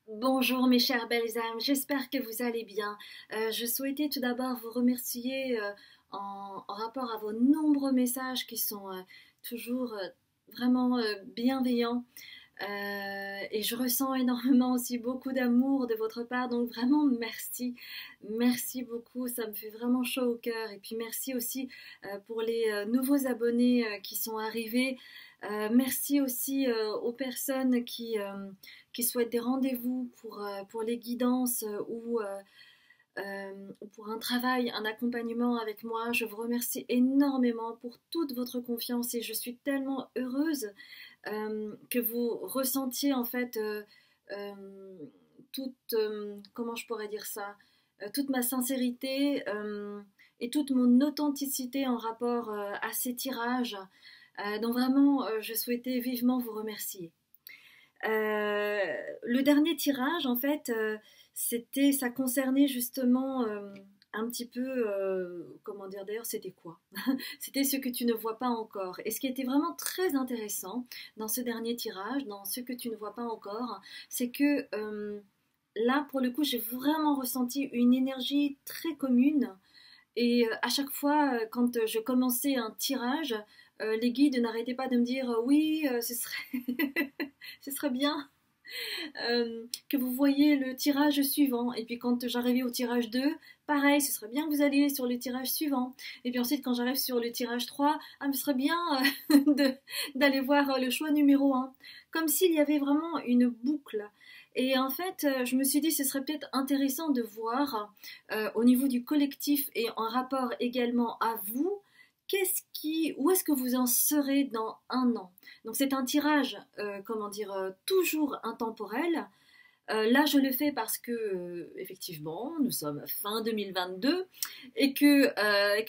Bonjour mes chères belles âmes, j'espère que vous allez bien. Je souhaitais tout d'abord vous remercier en rapport à vos nombreux messages qui sont toujours vraiment bienveillants. Et je ressens énormément aussi beaucoup d'amour de votre part, donc vraiment merci, merci beaucoup, ça me fait vraiment chaud au cœur. Et puis merci aussi pour les nouveaux abonnés qui sont arrivés. Merci aussi aux personnes qui souhaitent des rendez-vous pour les guidances ou pour un travail, un accompagnement avec moi. Je vous remercie énormément pour toute votre confiance et je suis tellement heureuse que vous ressentiez en fait toute, comment je pourrais dire ça, toute ma sincérité et toute mon authenticité en rapport à ces tirages. Donc vraiment, je souhaitais vivement vous remercier. Le dernier tirage, en fait, ça concernait justement un petit peu, comment dire d'ailleurs, c'était quoi? C'était ce que tu ne vois pas encore. Et ce qui était vraiment très intéressant dans ce dernier tirage, dans ce que tu ne vois pas encore, c'est que là, pour le coup, j'ai vraiment ressenti une énergie très commune. Et à chaque fois, quand je commençais un tirage, les guides n'arrêtaient pas de me dire oui, ce serait, ce serait bien que vous voyez le tirage suivant. Et puis quand j'arrivais au tirage 2, pareil, ce serait bien que vous alliez sur le tirage suivant. Et puis ensuite, quand j'arrive sur le tirage 3, ah, ce serait bien d'aller voir le choix numéro 1. Comme s'il y avait vraiment une boucle. Et en fait, je me suis dit, ce serait peut-être intéressant de voir au niveau du collectif et en rapport également à vous, où est-ce que vous en serez dans un an? Donc c'est un tirage, comment dire, toujours intemporel. Là, je le fais parce que, effectivement, nous sommes fin 2022 et que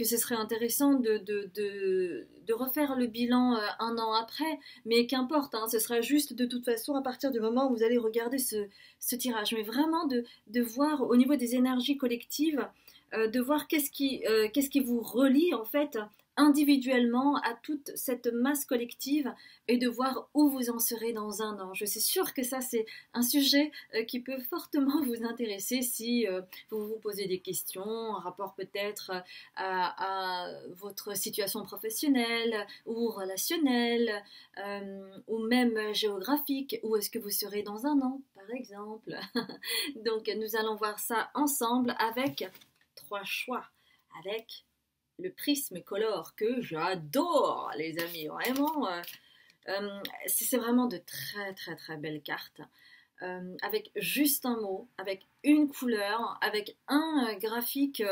ce serait intéressant de refaire le bilan un an après. Mais qu'importe, hein, ce sera juste de toute façon à partir du moment où vous allez regarder ce tirage. Mais vraiment de voir au niveau des énergies collectives, de voir qu'est-ce qui vous relie en fait individuellement à toute cette masse collective et de voir où vous en serez dans un an. Je suis sûre que ça, c'est un sujet qui peut fortement vous intéresser si vous vous posez des questions en rapport peut-être à votre situation professionnelle ou relationnelle ou même géographique. Où est-ce que vous serez dans un an, par exemple? Donc, nous allons voir ça ensemble avec trois choix, avec le prisme color que j'adore, les amis. Vraiment, c'est vraiment de très très très belles cartes. Avec juste un mot, avec une couleur, avec un graphisme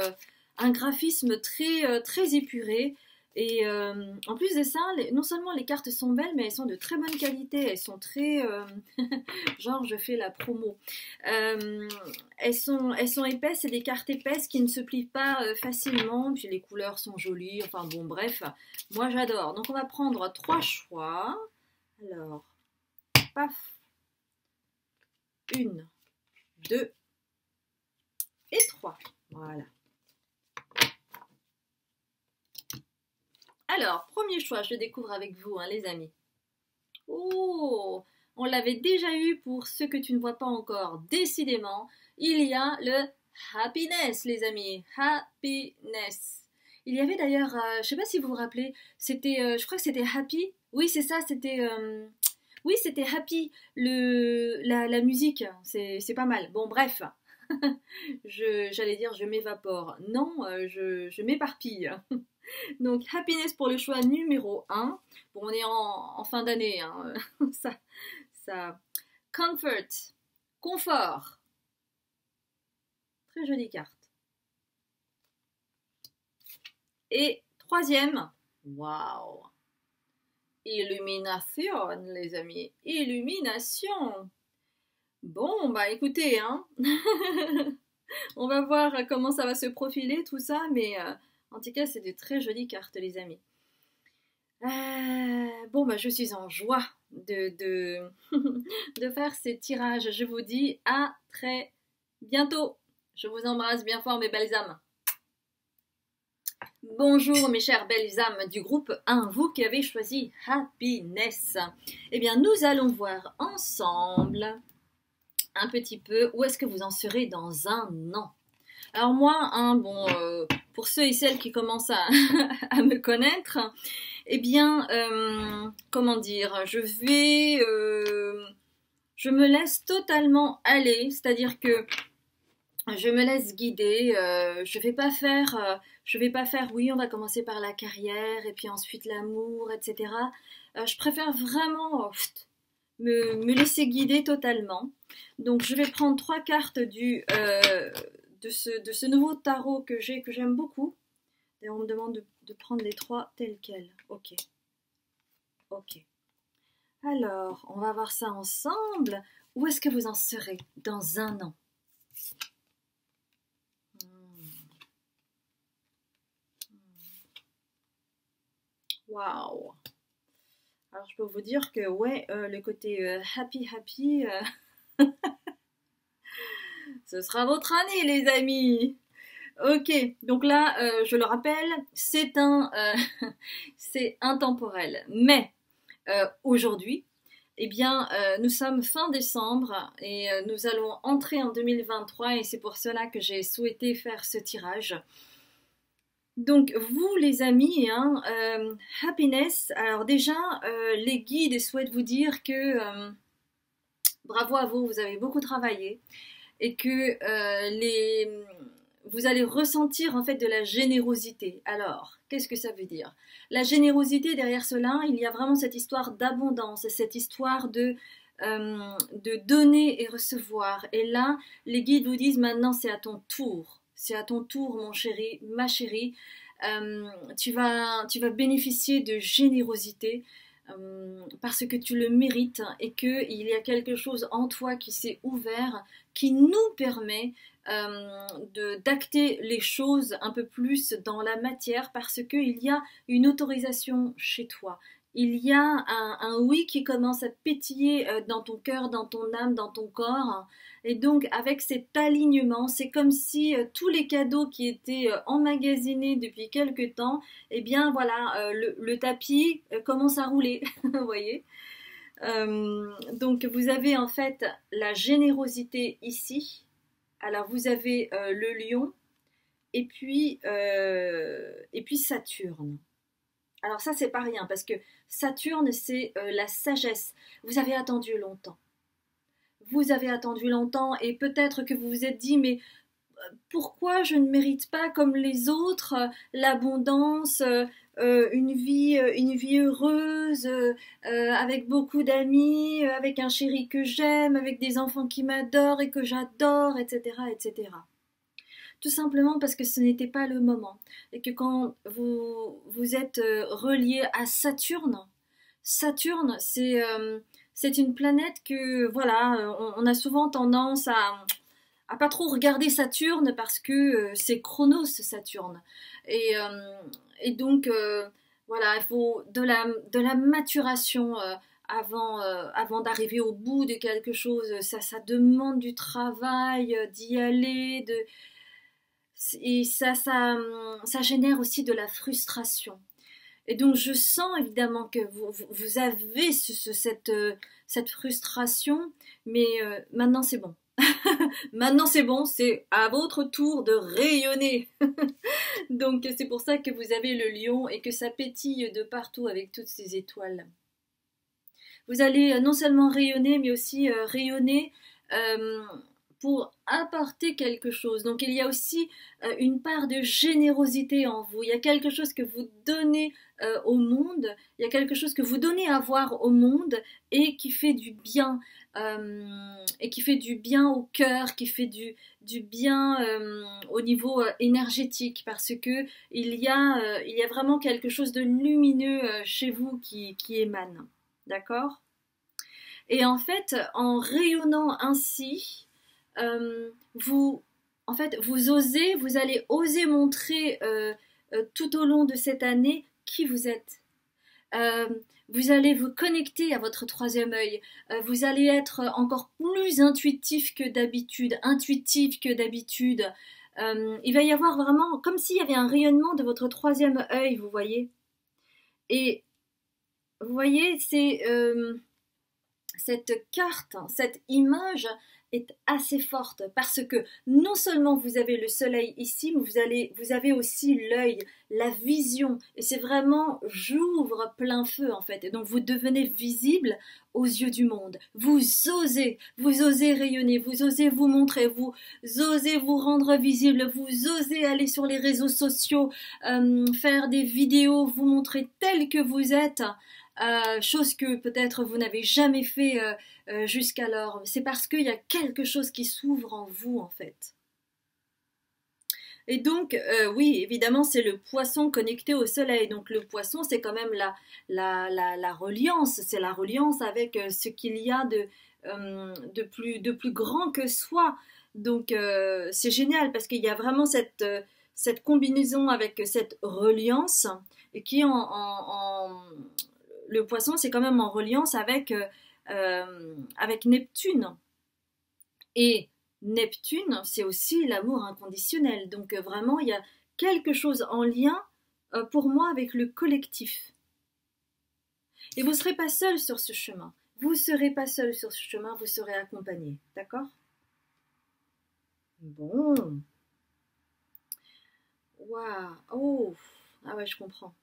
très épuré. Et en plus de ça, non seulement les cartes sont belles, mais elles sont de très bonne qualité. Elles sont très... genre, je fais la promo. Euh, elles sont épaisses, c'est des cartes épaisses qui ne se plient pas facilement. Puis les couleurs sont jolies. Enfin bon, bref, moi j'adore. Donc on va prendre trois choix. Alors, paf, une, deux et trois. Voilà. Alors, premier choix, je le découvre avec vous, hein, les amis. Oh, on l'avait déjà eu pour ceux que tu ne vois pas encore. Décidément, il y a le happiness, les amis. Happiness. Il y avait d'ailleurs, je ne sais pas si vous vous rappelez, c'était, je crois que c'était Happy. Oui, c'est ça, c'était, oui, c'était Happy. La musique, c'est pas mal. Bon, bref, j'allais dire je m'évapore. Non, je m'éparpille. Donc, happiness pour le choix numéro un. Bon, on est en fin d'année. Hein. ça, ça. Comfort. Confort. Très jolie carte. Et troisième. Waouh. Illumination, les amis. Illumination. Bon, bah écoutez, hein. On va voir comment ça va se profiler tout ça, mais en tout cas, c'est de très jolies cartes, les amis. Bon, bah, je suis en joie de faire ces tirages. Je vous dis à très bientôt. Je vous embrasse bien fort, mes belles âmes. Bonjour, mes chères belles âmes du groupe 1, vous qui avez choisi Happiness. Eh bien, nous allons voir ensemble un petit peu où est-ce que vous en serez dans un an. Alors moi, hein, bon, pour ceux et celles qui commencent à, à me connaître, eh bien, comment dire, je me laisse totalement aller, c'est-à-dire que je me laisse guider, je vais pas faire, oui, on va commencer par la carrière et puis ensuite l'amour, etc. Je préfère vraiment me laisser guider totalement. Donc je vais prendre 3 cartes de ce nouveau tarot que j'aime beaucoup. Et on me demande de prendre les 3 tels quels. Ok. Ok. Alors, on va voir ça ensemble. Où est-ce que vous en serez dans un an? Waouh! Alors, je peux vous dire que, ouais, le côté happy, ce sera votre année, les amis! Ok, donc là, je le rappelle, c'est intemporel. Mais aujourd'hui, eh bien, nous sommes fin décembre et nous allons entrer en 2023 et c'est pour cela que j'ai souhaité faire ce tirage. Donc vous les amis, hein, happiness, alors déjà les guides souhaitent vous dire que bravo à vous, vous avez beaucoup travaillé et que vous allez ressentir en fait de la générosité. Alors, qu'est-ce que ça veut dire? La générosité, derrière cela, il y a vraiment cette histoire d'abondance, cette histoire de donner et recevoir. Et là, les guides vous disent maintenant c'est à ton tour. C'est à ton tour, mon chéri, ma chérie. Tu vas bénéficier de générosité parce que tu le mérites et qu'il y a quelque chose en toi qui s'est ouvert, qui nous permet d'acter les choses un peu plus dans la matière parce qu'il y a une autorisation chez toi. Il y a un oui qui commence à pétiller dans ton cœur, dans ton âme, dans ton corps. Et donc, avec cet alignement, c'est comme si tous les cadeaux qui étaient emmagasinés depuis quelque temps, eh bien voilà, le tapis commence à rouler, vous voyez. Donc, vous avez en fait la générosité ici. Alors, vous avez le lion et puis Saturne. Alors ça, c'est pas rien, parce que Saturne, c'est la sagesse. Vous avez attendu longtemps. Vous avez attendu longtemps et peut-être que vous vous êtes dit, mais pourquoi je ne mérite pas comme les autres l'abondance, une vie heureuse, avec beaucoup d'amis, avec un chéri que j'aime, avec des enfants qui m'adorent et que j'adore, etc., etc. Tout simplement parce que ce n'était pas le moment. Et que quand vous êtes relié à Saturne, Saturne, c'est une planète que, voilà, on a souvent tendance à pas trop regarder Saturne parce que c'est Chronos, Saturne. Et, donc, voilà, il faut de la maturation avant d'arriver au bout de quelque chose. Ça demande du travail, d'y aller, et ça génère aussi de la frustration. Et donc je sens évidemment que vous avez cette frustration, mais maintenant c'est bon. Maintenant c'est bon, c'est à votre tour de rayonner. Donc c'est pour ça que vous avez le lion et que ça pétille de partout avec toutes ces étoiles. Vous allez non seulement rayonner, mais aussi rayonner pour apporter quelque chose. Donc il y a aussi une part de générosité en vous. Il y a quelque chose que vous donnez au monde, il y a quelque chose que vous donnez à voir au monde et qui fait du bien. Et qui fait du bien au cœur, qui fait du bien au niveau énergétique, parce que il y a vraiment quelque chose de lumineux chez vous qui émane. D'accord? Et en fait, en rayonnant ainsi, vous vous allez oser montrer tout au long de cette année qui vous êtes. Vous allez vous connecter à votre troisième œil. Vous allez être encore plus intuitif que d'habitude, il va y avoir vraiment comme s'il y avait un rayonnement de votre troisième œil, vous voyez. Et vous voyez, c'est cette carte, cette image, est assez forte parce que non seulement vous avez le soleil ici, mais vous avez aussi l'œil, la vision. Et c'est vraiment, j'ouvre plein feu en fait. Et donc vous devenez visible aux yeux du monde. Vous osez rayonner, vous osez vous montrer, vous osez vous rendre visible, vous osez aller sur les réseaux sociaux, faire des vidéos, vous montrer tel que vous êtes. Chose que peut-être vous n'avez jamais fait jusqu'alors. C'est parce qu'il y a quelque chose qui s'ouvre en vous en fait. Et donc, oui, évidemment, c'est le poisson connecté au soleil. Donc le poisson, c'est quand même la reliance. C'est la reliance avec ce qu'il y a de plus grand que soi. Donc c'est génial parce qu'il y a vraiment cette combinaison avec cette reliance et qui le poisson, c'est quand même en reliance avec Neptune. Et Neptune, c'est aussi l'amour inconditionnel. Donc vraiment, il y a quelque chose en lien pour moi avec le collectif. Et vous ne serez pas seul sur ce chemin. Vous ne serez pas seul sur ce chemin, vous serez accompagné. D'accord? Bon. Waouh. Oh. Ah ouais, je comprends.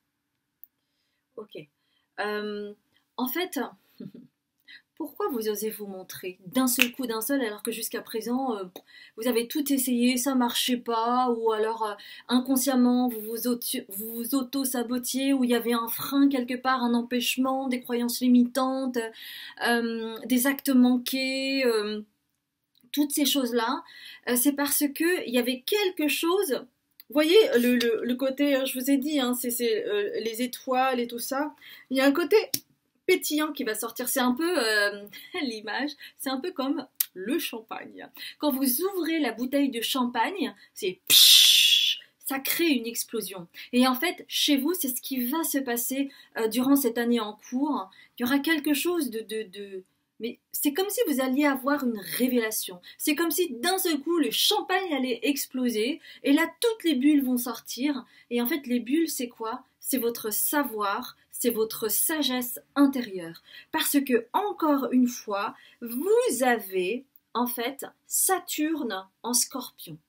Ok. En fait, pourquoi vous osez vous montrer d'un seul coup, d'un seul, alors que jusqu'à présent, vous avez tout essayé, ça marchait pas, ou alors inconsciemment, vous vous auto-sabotiez, ou il y avait un frein quelque part, un empêchement, des croyances limitantes, des actes manqués, toutes ces choses-là, c'est parce que il y avait quelque chose. Vous voyez, le côté, je vous ai dit, hein, c'est les étoiles et tout ça. Il y a un côté pétillant qui va sortir. C'est un peu l'image, c'est un peu comme le champagne. Quand vous ouvrez la bouteille de champagne, c'est pshhh, ça crée une explosion. Et en fait, chez vous, c'est ce qui va se passer durant cette année en cours. Il y aura quelque chose mais c'est comme si vous alliez avoir une révélation. C'est comme si d'un seul coup, le champagne allait exploser. Et là, toutes les bulles vont sortir. Et en fait, les bulles, c'est quoi? C'est votre savoir, c'est votre sagesse intérieure. Parce que, encore une fois, vous avez, en fait, Saturne en Scorpion.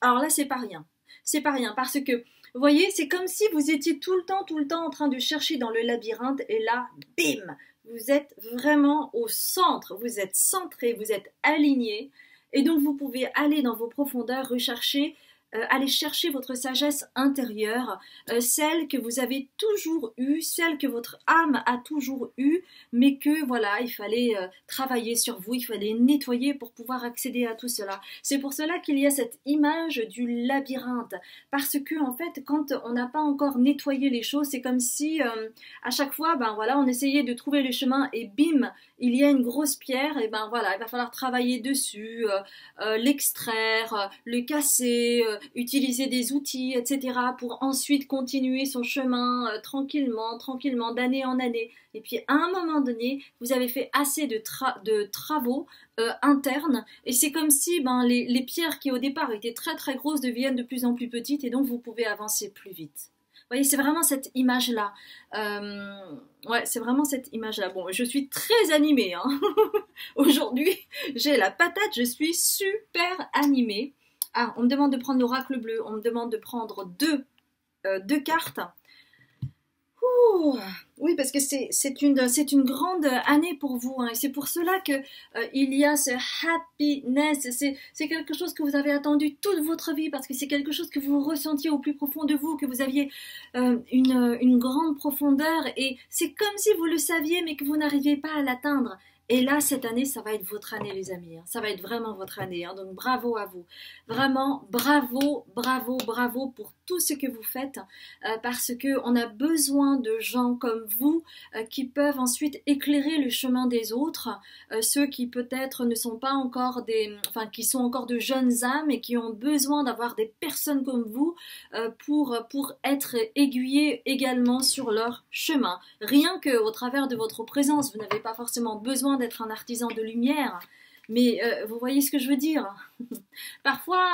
Alors là, c'est pas rien. C'est pas rien. Parce que, vous voyez, c'est comme si vous étiez tout le temps en train de chercher dans le labyrinthe. Et là, bim! Vous êtes vraiment au centre, vous êtes centré, vous êtes aligné, et donc vous pouvez aller dans vos profondeurs, aller chercher votre sagesse intérieure, celle que vous avez toujours eue, celle que votre âme a toujours eue, mais que voilà, il fallait travailler sur vous, il fallait nettoyer pour pouvoir accéder à tout cela. C'est pour cela qu'il y a cette image du labyrinthe, parce que en fait, quand on n'a pas encore nettoyé les choses, c'est comme si à chaque fois, ben voilà, on essayait de trouver le chemin et bim, il y a une grosse pierre, et ben voilà, il va falloir travailler dessus, l'extraire, le casser, utiliser des outils, etc. pour ensuite continuer son chemin tranquillement, d'année en année. Et puis à un moment donné, vous avez fait assez de travaux internes, et c'est comme si les pierres qui au départ étaient très très grosses deviennent de plus en plus petites, et donc vous pouvez avancer plus vite. Vous voyez, c'est vraiment cette image-là. Ouais, c'est vraiment cette image-là. Bon, je suis très animée. Hein. Aujourd'hui, j'ai la patate, je suis super animée. Ah, on me demande de prendre l'oracle bleu. On me demande de prendre deux cartes. Ouh, oui, parce que c'est une grande année pour vous, hein, et c'est pour cela que il y a ce happiness. C'est quelque chose que vous avez attendu toute votre vie, parce que c'est quelque chose que vous ressentiez au plus profond de vous, que vous aviez une grande profondeur, et c'est comme si vous le saviez, mais que vous n'arriviez pas à l'atteindre. Et là, cette année, ça va être votre année, les amis. Hein. Ça va être vraiment votre année. Hein. Donc, bravo à vous. Vraiment, bravo pour tout ce que vous faites. Parce qu'on a besoin de gens comme vous qui peuvent ensuite éclairer le chemin des autres. Ceux qui peut-être ne sont pas encore qui sont encore de jeunes âmes et qui ont besoin d'avoir des personnes comme vous pour être aiguillés également sur leur chemin. Rien qu'au travers de votre présence, vous n'avez pas forcément besoin d'être un artisan de lumière, mais vous voyez ce que je veux dire. Parfois,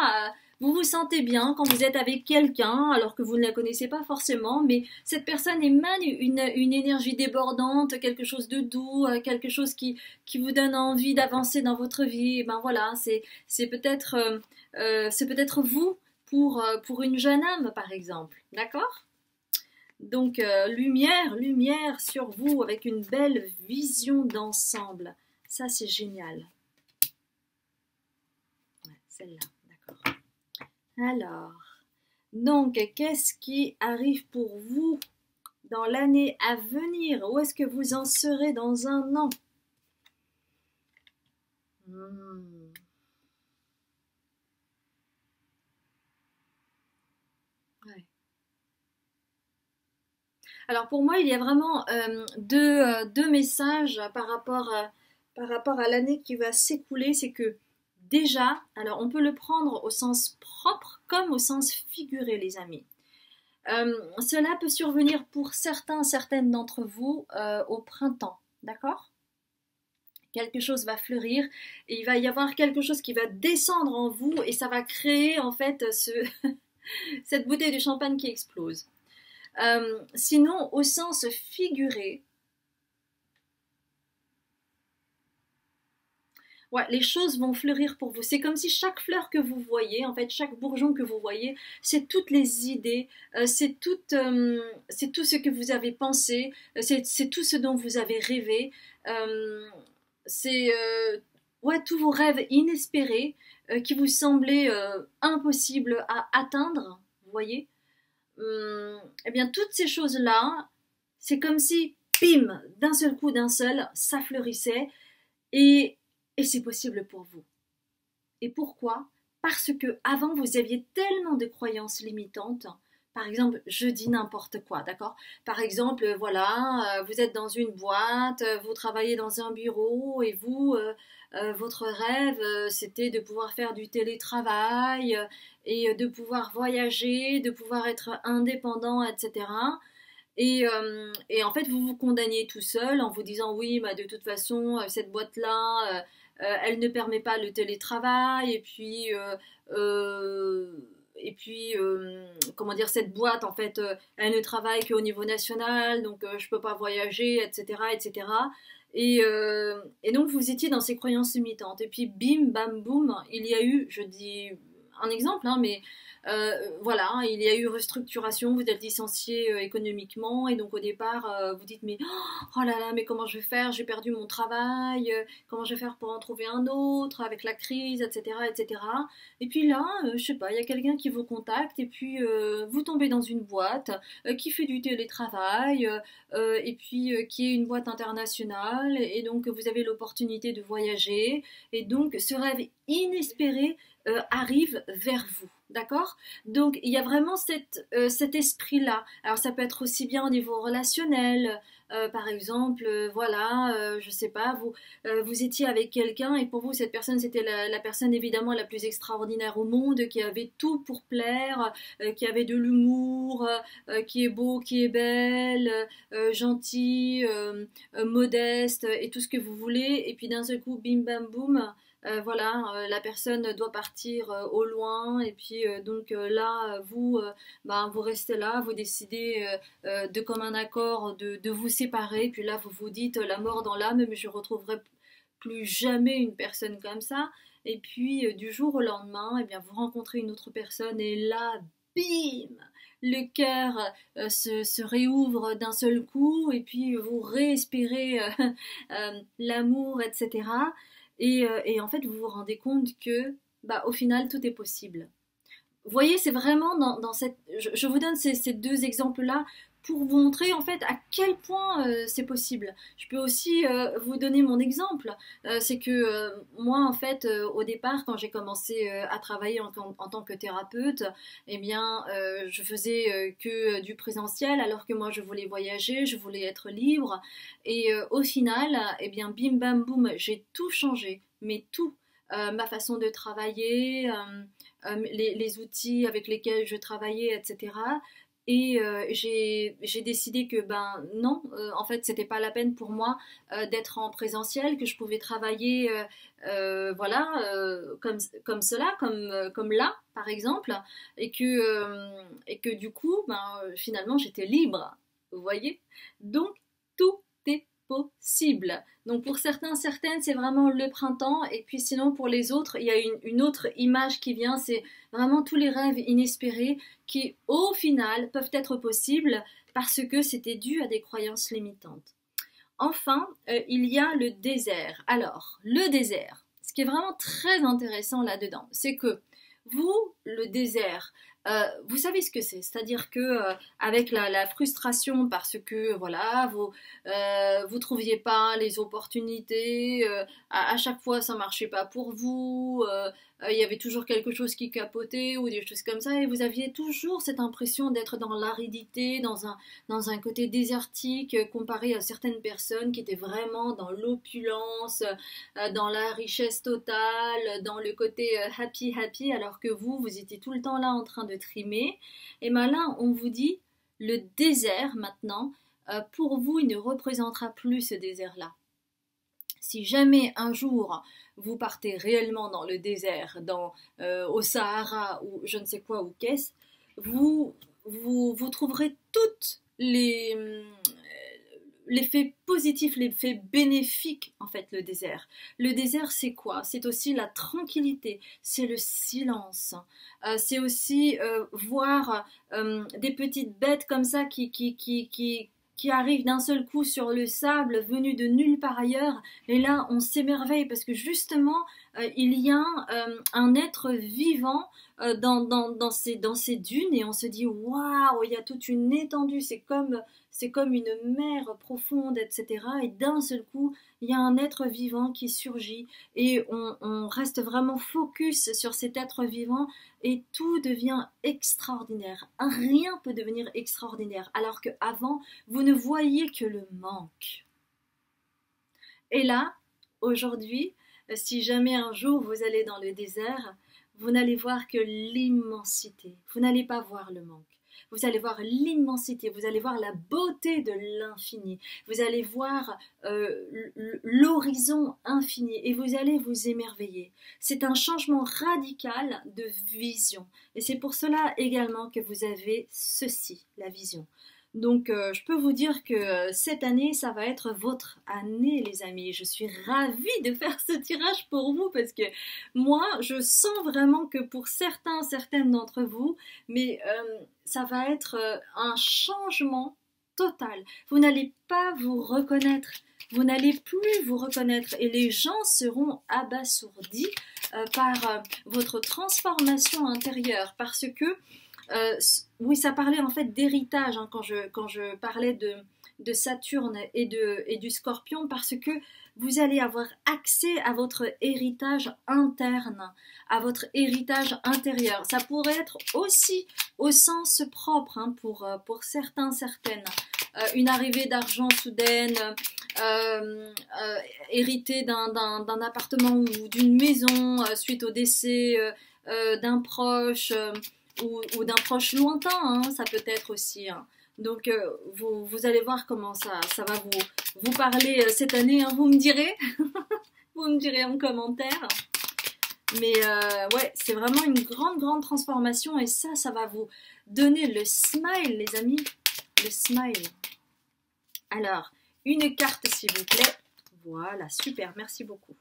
Vous vous sentez bien quand vous êtes avec quelqu'un, alors que vous ne la connaissez pas forcément, mais cette personne émane une énergie débordante, quelque chose de doux, quelque chose qui vous donne envie d'avancer dans votre vie. Et ben voilà, c'est peut-être vous pour une jeune âme, par exemple. D'accord? Donc, lumière sur vous avec une belle vision d'ensemble. Ça, c'est génial. Ouais, celle-là, d'accord. Alors, donc, qu'est-ce qui arrive pour vous dans l'année à venir? Où est-ce que vous en serez dans un an? Hmm. Ouais. Alors pour moi, il y a vraiment deux messages par rapport à l'année qui va s'écouler. C'est que déjà, alors on peut le prendre au sens propre comme au sens figuré, les amis. Cela peut survenir pour certaines d'entre vous au printemps, d'accord? Quelque chose va fleurir et il va y avoir quelque chose qui va descendre en vous et ça va créer en fait cette bouteille de champagne qui explose. Sinon, au sens figuré, ouais, les choses vont fleurir pour vous. C'est comme si chaque fleur que vous voyez, en fait, chaque bourgeon que vous voyez, c'est toutes les idées, c'est tout ce que vous avez pensé, c'est tout ce dont vous avez rêvé, euh, c'est ouais, tous vos rêves inespérés qui vous semblaient impossibles à atteindre, vous voyez. Eh bien, toutes ces choses-là, c'est comme si, bim, d'un seul coup, d'un seul, ça fleurissait et, et c'est possible pour vous. Et pourquoi? Parce que avant vous aviez tellement de croyances limitantes. Par exemple, je dis n'importe quoi, d'accord? Par exemple, voilà, vous êtes dans une boîte, vous travaillez dans un bureau et votre rêve, c'était de pouvoir faire du télétravail et de pouvoir voyager, de pouvoir être indépendant, etc. Et en fait, vous vous condamniez tout seul en vous disant oui, bah, de toute façon, cette boîte-là, elle ne permet pas le télétravail. Euh, comment dire, cette boîte, en fait, elle ne travaille qu'au niveau national, donc je ne peux pas voyager, etc., etc. Et donc, vous étiez dans ces croyances limitantes. Et puis, bim, bam, boum, il y a eu, je dis un exemple, hein, mais voilà, il y a eu restructuration, vous êtes licencié économiquement et donc au départ vous dites mais oh là là mais comment je vais faire, j'ai perdu mon travail, comment je vais faire pour en trouver un autre avec la crise, etc. etc. Et puis là, je sais pas, il y a quelqu'un qui vous contacte et puis vous tombez dans une boîte qui fait du télétravail et puis qui est une boîte internationale et donc vous avez l'opportunité de voyager et donc ce rêve inespéré arrive vers vous. D'accord? Donc, il y a vraiment cet esprit-là. Alors, ça peut être aussi bien au niveau relationnel. Par exemple, voilà, je sais pas, vous étiez avec quelqu'un et pour vous, cette personne, c'était la personne évidemment la plus extraordinaire au monde, qui avait tout pour plaire, qui avait de l'humour, qui est beau, qui est belle, gentil, modeste et tout ce que vous voulez. Et puis d'un seul coup, bim bam boum, voilà, la personne doit partir au loin et puis donc là, ben, vous restez là, vous décidez de commun accord de vous séparer, puis là vous vous dites la mort dans l'âme, mais je retrouverai plus jamais une personne comme ça. Et puis du jour au lendemain, eh bien, vous rencontrez une autre personne et là, bim, le cœur se réouvre d'un seul coup et puis vous réespérez l'amour, etc. Et en fait, vous vous rendez compte que, bah, au final, tout est possible. Vous voyez, c'est vraiment dans cette. Je vous donne ces deux exemples-là pour vous montrer en fait à quel point c'est possible. Je peux aussi vous donner mon exemple. C'est que moi, en fait, au départ, quand j'ai commencé à travailler en tant que thérapeute, eh bien, je faisais que du présentiel, alors que moi, je voulais voyager, je voulais être libre. Et au final, eh bien, bim bam boum, j'ai tout changé, mais tout. Ma façon de travailler, les outils avec lesquels je travaillais, etc. Et j'ai décidé que ben non, en fait c'était pas la peine pour moi d'être en présentiel, que je pouvais travailler voilà comme cela, comme là par exemple, et que du coup ben finalement j'étais libre, vous voyez. Donc tout est possible. Donc pour certains, certaines, c'est vraiment le printemps, et puis sinon pour les autres, il y a une autre image qui vient, c'est vraiment tous les rêves inespérés qui au final peuvent être possibles parce que c'était dû à des croyances limitantes. Enfin, il y a le désert. Alors, le désert, ce qui est vraiment très intéressant là-dedans, c'est que vous, le désert, vous savez ce que c'est, c'est-à-dire que avec la frustration parce que voilà vous trouviez pas les opportunités, à chaque fois ça marchait pas pour vous, il y avait toujours quelque chose qui capotait ou des choses comme ça, et vous aviez toujours cette impression d'être dans l'aridité, dans un côté désertique comparé à certaines personnes qui étaient vraiment dans l'opulence, dans la richesse totale, dans le côté happy happy, alors que vous étiez tout le temps là en train de trimer. Et bien là, on vous dit, le désert maintenant, pour vous, il ne représentera plus ce désert-là. Si jamais un jour vous partez réellement dans le désert, au Sahara ou je ne sais quoi ou qu'est-ce, vous trouverez toutes les faits positifs, les faits bénéfiques, en fait, le désert. Le désert, c'est quoi? C'est aussi la tranquillité, c'est le silence, c'est aussi voir des petites bêtes comme ça qui arrivent d'un seul coup sur le sable, venus de nulle part ailleurs, et là, on s'émerveille parce que justement, il y a un être vivant dans ces dunes, et on se dit waouh, il y a toute une étendue, c'est comme une mer profonde, etc. Et d'un seul coup, il y a un être vivant qui surgit, et on reste vraiment focus sur cet être vivant, et tout devient extraordinaire. Rien peut devenir extraordinaire, alors qu'avant, vous ne voyiez que le manque. Et là, aujourd'hui, si jamais un jour vous allez dans le désert, vous n'allez voir que l'immensité. Vous n'allez pas voir le manque. Vous allez voir l'immensité, vous allez voir la beauté de l'infini, vous allez voir l'horizon infini, et vous allez vous émerveiller. C'est un changement radical de vision, et c'est pour cela également que vous avez ceci, la vision. Donc je peux vous dire que cette année, ça va être votre année, les amis. Je suis ravie de faire ce tirage pour vous, parce que moi, je sens vraiment que pour certaines d'entre vous, mais ça va être un changement total. Vous n'allez pas vous reconnaître. Vous n'allez plus vous reconnaître, et les gens seront abasourdis par votre transformation intérieure, parce que oui, ça parlait en fait d'héritage hein, quand je parlais de Saturne et du Scorpion, parce que vous allez avoir accès à votre héritage interne, à votre héritage intérieur. Ça pourrait être aussi au sens propre hein, pour certains, certaines. Une arrivée d'argent soudaine, hérité d'un appartement ou d'une maison suite au décès d'un proche. Ou d'un proche lointain, hein, ça peut être aussi. Hein. Donc vous allez voir comment ça va vous parler cette année, hein, vous me direz, vous me direz en commentaire. Mais ouais, c'est vraiment une grande transformation, et ça va vous donner le smile, les amis, le smile. Alors, une carte s'il vous plaît. Voilà, super, merci beaucoup.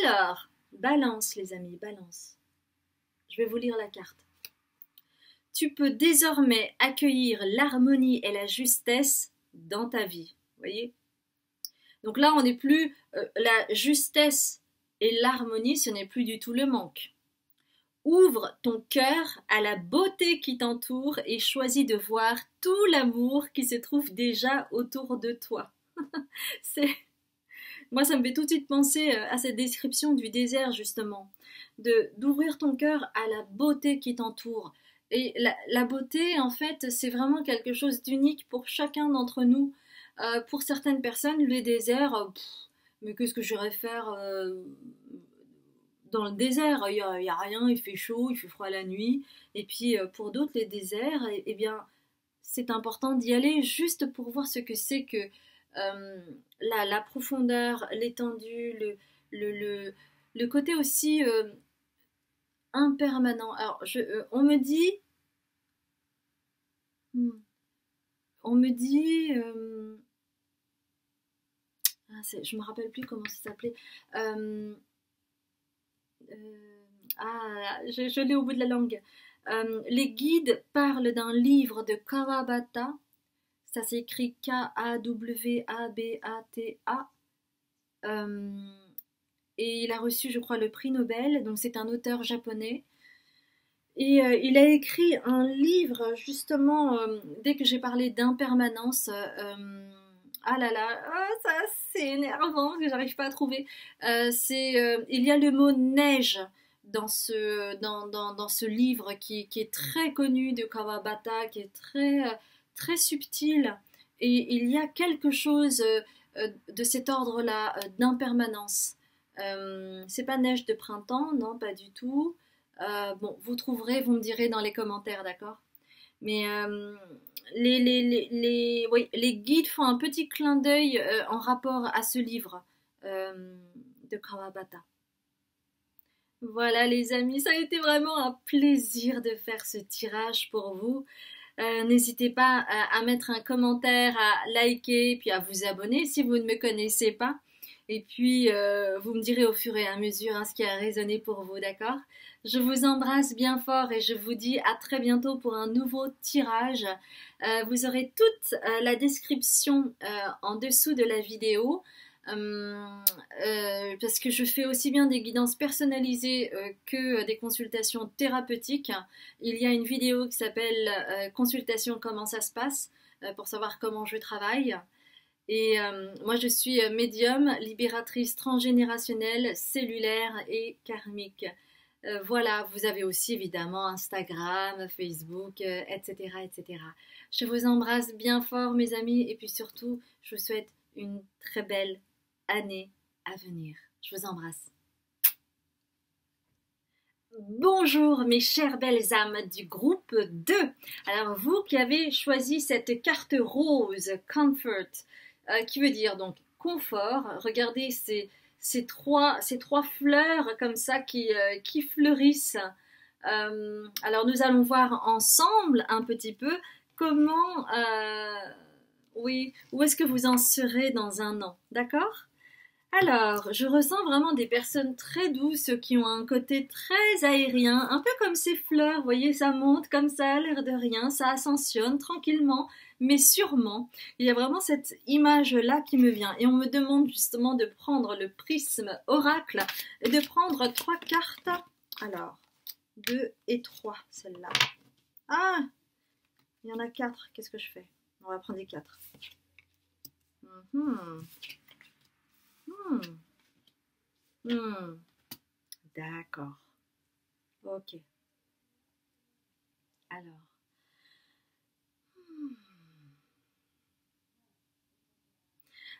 Alors, balance les amis, balance. Je vais vous lire la carte. Tu peux désormais accueillir l'harmonie et la justesse dans ta vie. Vous voyez? Donc là, on n'est plus la justesse et l'harmonie, ce n'est plus du tout le manque. Ouvre ton cœur à la beauté qui t'entoure et choisis de voir tout l'amour qui se trouve déjà autour de toi. Moi, ça me fait tout de suite penser à cette description du désert, justement. D'ouvrir ton cœur à la beauté qui t'entoure. Et la beauté, en fait, c'est vraiment quelque chose d'unique pour chacun d'entre nous. Pour certaines personnes, le désert, mais qu'est-ce que j'irais faire dans le désert, y a rien, il fait chaud, il fait froid la nuit. Et puis pour d'autres, les déserts, eh bien, c'est important d'y aller juste pour voir ce que c'est que la profondeur, l'étendue, le, le, le côté aussi impermanent. Alors, on me dit, hmm, on me dit, je me rappelle plus comment ça s'appelait. Euh, je l'ai au bout de la langue. Les guides parlent d'un livre de Kawabata. Ça s'écrit Kawabata. Et il a reçu, je crois, le prix Nobel. Donc c'est un auteur japonais. Et il a écrit un livre, justement, dès que j'ai parlé d'impermanence. Ah là là, ça c'est énervant que j'arrive pas à trouver. Il y a le mot neige dans ce livre qui est très connu de Kawabata, qui est très subtil. Et il y a quelque chose de cet ordre-là, d'impermanence. C'est pas neige de printemps, non, pas du tout. Bon, vous trouverez, vous me direz dans les commentaires, d'accord? Mais oui, les guides font un petit clin d'œil en rapport à ce livre de Kawabata. Voilà les amis, ça a été vraiment un plaisir de faire ce tirage pour vous. N'hésitez pas à mettre un commentaire, à liker, puis à vous abonner si vous ne me connaissez pas. Et puis, vous me direz au fur et à mesure ce qui a résonné pour vous, d'accord? Je vous embrasse bien fort et je vous dis à très bientôt pour un nouveau tirage. Vous aurez toute la description en dessous de la vidéo. Parce que je fais aussi bien des guidances personnalisées que des consultations thérapeutiques. Il y a une vidéo qui s'appelle Consultation, comment ça se passe pour savoir comment je travaille. Et moi je suis médium, libératrice transgénérationnelle, cellulaire et karmique. Voilà, vous avez aussi évidemment Instagram, Facebook, etc., etc. Je vous embrasse bien fort mes amis et puis surtout je vous souhaite une très belle année à venir. Je vous embrasse. Bonjour mes chères belles âmes du groupe 2. Alors vous qui avez choisi cette carte rose, Comfort, qui veut dire donc confort, regardez ces trois fleurs comme ça qui fleurissent. Alors nous allons voir ensemble un petit peu comment, oui, où est-ce que vous en serez dans un an, d'accord? Alors, je ressens vraiment des personnes très douces qui ont un côté très aérien, un peu comme ces fleurs, vous voyez, ça monte comme ça, l'air de rien, ça ascensionne tranquillement, mais sûrement. Il y a vraiment cette image-là qui me vient. Et on me demande justement de prendre le prisme oracle et de prendre 3 cartes. Alors, 2 et 3, celle-là. Ah, il y en a 4, qu'est-ce que je fais? On va prendre les 4. D'accord. Ok. Alors.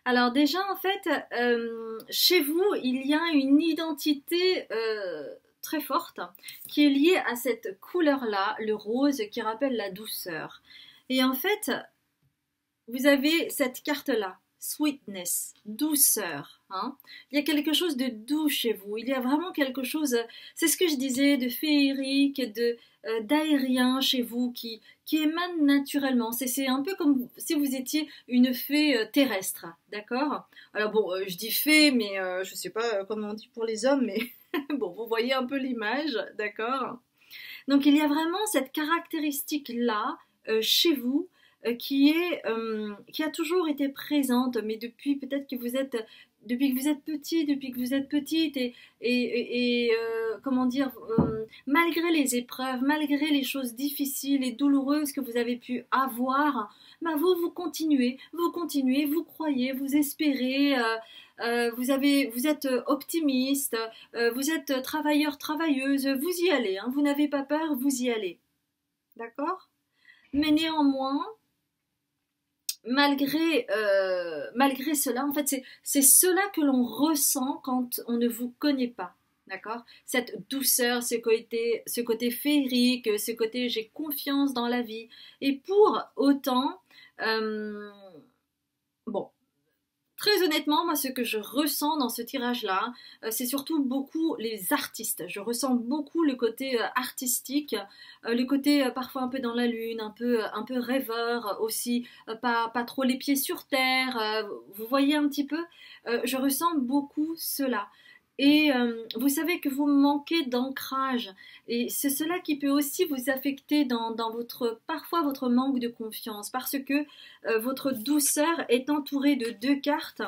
Alors déjà, en fait, chez vous, il y a une identité très forte qui est liée à cette couleur-là, le rose, qui rappelle la douceur. Et en fait, vous avez cette carte-là, sweetness, douceur. Hein. Il y a quelque chose de doux chez vous. Il y a vraiment quelque chose, c'est ce que je disais, de féerique, d'aérien chez vous qui émane naturellement. C'est un peu comme si vous étiez une fée terrestre, d'accord? Alors bon, je dis fée, mais je sais pas comment on dit pour les hommes, mais bon, vous voyez un peu l'image, d'accord? Donc il y a vraiment cette caractéristique-là chez vous qui a toujours été présente, mais depuis peut-être que vous êtes depuis que vous êtes petit, depuis que vous êtes petite et comment dire, malgré les épreuves, malgré les choses difficiles et douloureuses que vous avez pu avoir, bah vous continuez, vous croyez, vous espérez. Vous êtes optimiste, vous êtes travailleur, travailleuse, vous y allez, hein, vous n'avez pas peur, vous y allez. D'accord? Mais néanmoins, malgré cela, en fait, c'est cela que l'on ressent quand on ne vous connaît pas. D'accord? Cette douceur, ce côté féerique, ce côté j'ai confiance dans la vie. Et pour autant, euh, bon, très honnêtement, moi, ce que je ressens dans ce tirage-là, c'est surtout beaucoup les artistes. Je ressens beaucoup le côté artistique, le côté parfois un peu dans la lune, un peu rêveur aussi, pas trop les pieds sur terre. Vous voyez un petit peu. Je ressens beaucoup cela. Et vous savez que vous manquez d'ancrage. Et c'est cela qui peut aussi vous affecter dans votre, parfois votre manque de confiance. Parce que votre douceur est entourée de deux cartes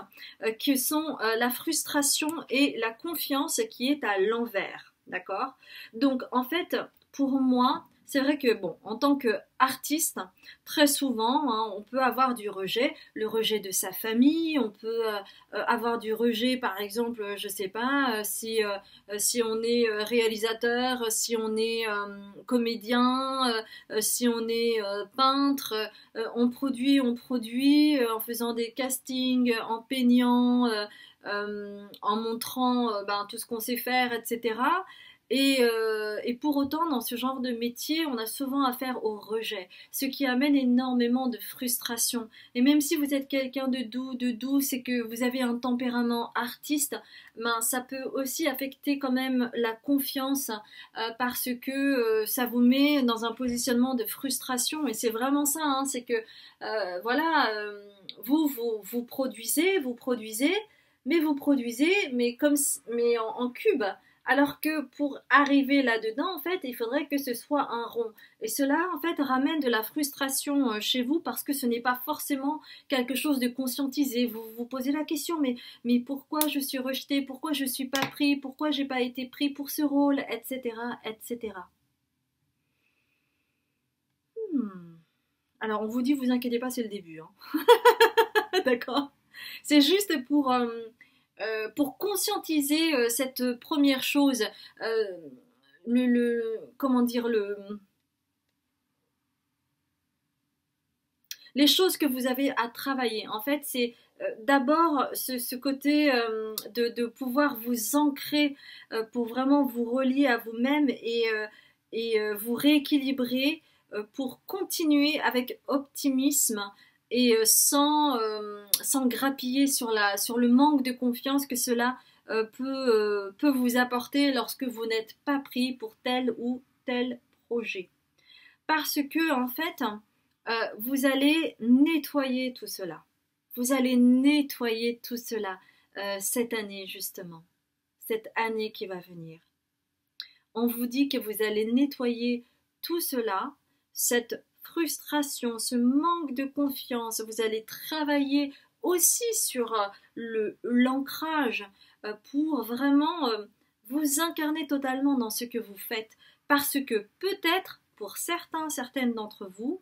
qui sont la frustration et la confiance qui est à l'envers. D'accord? Donc, en fait, pour moi, c'est vrai que, bon, en tant qu'artiste, très souvent, hein, on peut avoir du rejet, le rejet de sa famille, on peut avoir du rejet, par exemple, je sais pas, si on est réalisateur, si on est comédien, si on est peintre, on produit en faisant des castings, en peignant, en montrant ben, tout ce qu'on sait faire, etc. Et pour autant, dans ce genre de métier, on a souvent affaire au rejet, ce qui amène énormément de frustration. Et même si vous êtes quelqu'un de douce et que vous avez un tempérament artiste, ben, ça peut aussi affecter quand même la confiance parce que ça vous met dans un positionnement de frustration. Et c'est vraiment ça, hein, c'est que voilà, vous produisez, mais vous produisez, mais en cube. Alors que pour arriver là-dedans, en fait, il faudrait que ce soit un rond. Et cela, en fait, ramène de la frustration chez vous parce que ce n'est pas forcément quelque chose de conscientisé. Vous vous posez la question, mais pourquoi je suis rejeté? Pourquoi je ne suis pas pris? Pourquoi j'ai pas été pris pour ce rôle? Etc., etc. Hmm. Alors, on vous dit, vous inquiétez pas, c'est le début, hein. D'accord? C'est juste pour conscientiser cette première chose, euh, comment dire, les choses que vous avez à travailler. En fait, c'est d'abord ce côté de pouvoir vous ancrer pour vraiment vous relier à vous-même et vous rééquilibrer pour continuer avec optimisme et sans grappiller sur le manque de confiance que cela peut vous apporter lorsque vous n'êtes pas pris pour tel ou tel projet. Parce que, en fait, vous allez nettoyer tout cela. Vous allez nettoyer tout cela cette année, justement. Cette année qui va venir. On vous dit que vous allez nettoyer tout cela, cette frustration, ce manque de confiance. Vous allez travailler aussi sur l'ancrage pour vraiment vous incarner totalement dans ce que vous faites. Parce que peut-être, pour certaines d'entre vous,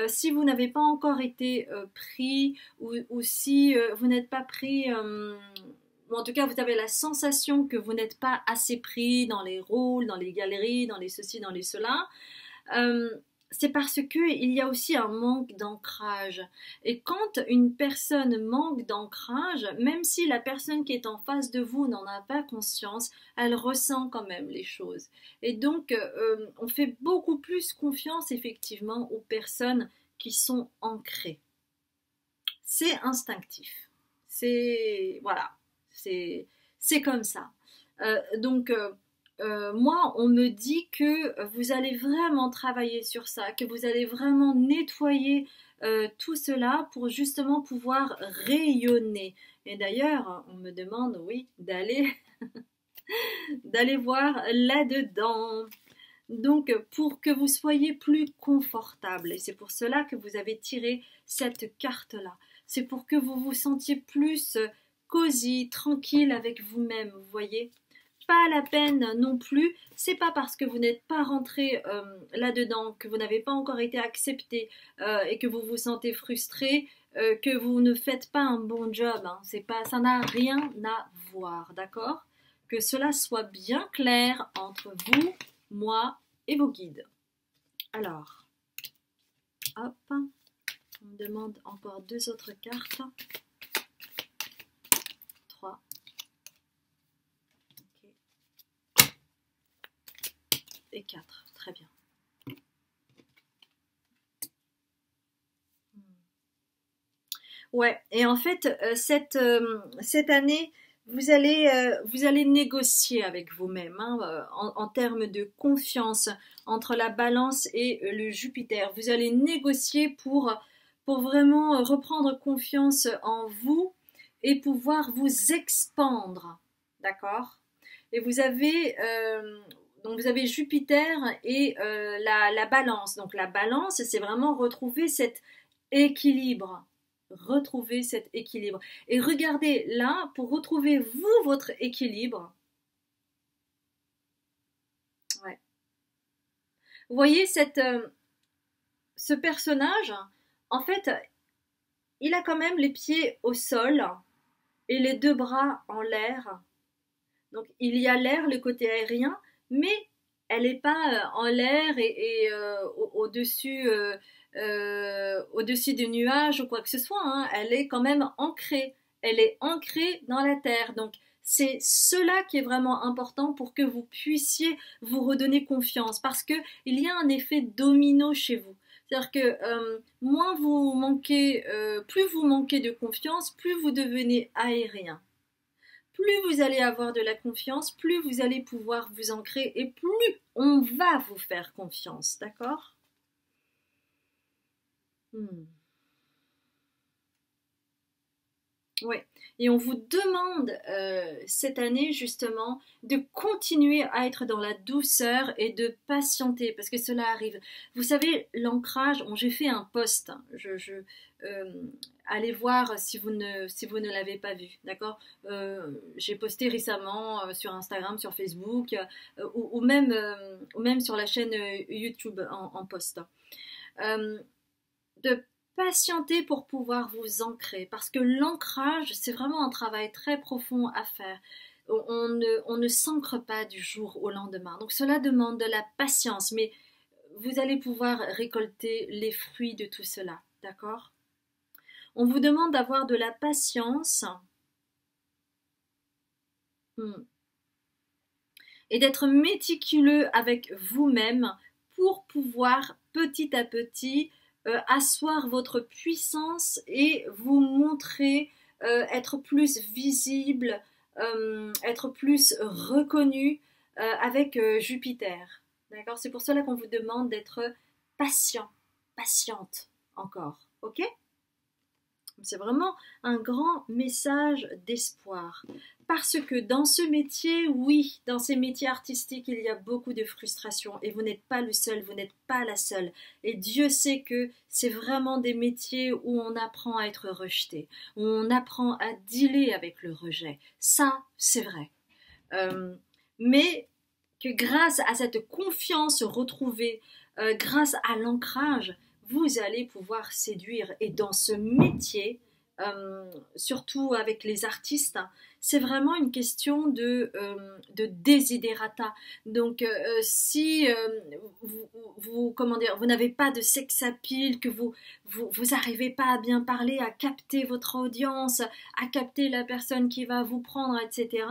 si vous n'avez pas encore été pris ou si vous n'êtes pas pris, ou en tout cas vous avez la sensation que vous n'êtes pas assez pris dans les rôles, dans les galeries, dans les ceci, dans les cela, euh, c'est parce que il y a aussi un manque d'ancrage. Et quand une personne manque d'ancrage, même si la personne qui est en face de vous n'en a pas conscience, elle ressent quand même les choses. Et donc, on fait beaucoup plus confiance effectivement aux personnes qui sont ancrées. C'est instinctif. C'est voilà, c'est c'est comme ça. Moi, on me dit que vous allez vraiment travailler sur ça, que vous allez vraiment nettoyer tout cela pour justement pouvoir rayonner. Et d'ailleurs, on me demande, oui, d'aller voir là-dedans. Donc, pour que vous soyez plus confortable, et c'est pour cela que vous avez tiré cette carte-là, c'est pour que vous vous sentiez plus cosy, tranquille avec vous-même, vous voyez. Pas la peine non plus, c'est pas parce que vous n'êtes pas rentré là-dedans, que vous n'avez pas encore été accepté et que vous vous sentez frustré, que vous ne faites pas un bon job. Hein. C'est pas, ça n'a rien à voir, d'accord? Que cela soit bien clair entre vous, moi et vos guides. Alors, hop, on me demande encore deux autres cartes. 3. Ok. et 4. Très bien. Ouais, et en fait, cette année, vous allez négocier avec vous-même hein, en termes de confiance entre la balance et le Jupiter. Vous allez négocier pour vraiment reprendre confiance en vous et pouvoir vous expandre. D'accord? Et donc vous avez Jupiter et la balance. Donc la balance, c'est vraiment retrouver cet équilibre. Retrouver cet équilibre. Et regardez là, pour retrouver vous, votre équilibre. Ouais. Vous voyez ce personnage, en fait, il a quand même les pieds au sol et les deux bras en l'air. Donc il y a l'air, le côté aérien, mais elle n'est pas en l'air et au-dessus au-dessus des nuages ou quoi que ce soit. Hein. Elle est quand même ancrée. Elle est ancrée dans la terre. Donc c'est cela qui est vraiment important pour que vous puissiez vous redonner confiance parce que il y a un effet domino chez vous. C'est-à-dire que moins vous manquez, plus vous manquez de confiance, plus vous devenez aérien. Plus vous allez avoir de la confiance, plus vous allez pouvoir vous ancrer et plus on va vous faire confiance, d'accord? Hmm. Ouais. Et on vous demande cette année justement de continuer à être dans la douceur et de patienter parce que cela arrive. Vous savez, l'ancrage, bon, j'ai fait un post, hein, euh, allez voir si vous ne l'avez pas vu, d'accord? J'ai posté récemment sur Instagram, sur Facebook ou même sur la chaîne YouTube en post. Euh, de patienter pour pouvoir vous ancrer parce que l'ancrage c'est vraiment un travail très profond à faire. On ne s'ancre pas du jour au lendemain, donc cela demande de la patience, mais vous allez pouvoir récolter les fruits de tout cela, d'accord? On vous demande d'avoir de la patience hmm, et d'être méticuleux avec vous-même pour pouvoir petit à petit asseoir votre puissance et vous montrer, être plus visible, être plus reconnu avec Jupiter. D'accord? C'est pour cela qu'on vous demande d'être patient, patiente encore. Ok? C'est vraiment un grand message d'espoir. Parce que dans ce métier, oui, dans ces métiers artistiques, il y a beaucoup de frustration et vous n'êtes pas le seul, vous n'êtes pas la seule. Et Dieu sait que c'est vraiment des métiers où on apprend à être rejeté, où on apprend à dealer avec le rejet. Ça, c'est vrai. Euh, mais que grâce à cette confiance retrouvée, grâce à l'ancrage, vous allez pouvoir séduire. Et dans ce métier, surtout avec les artistes, c'est vraiment une question de desiderata. Donc, si comment dire, vous n'avez pas de sex appeal, que vous arrivez pas à bien parler, à capter votre audience, à capter la personne qui va vous prendre, etc.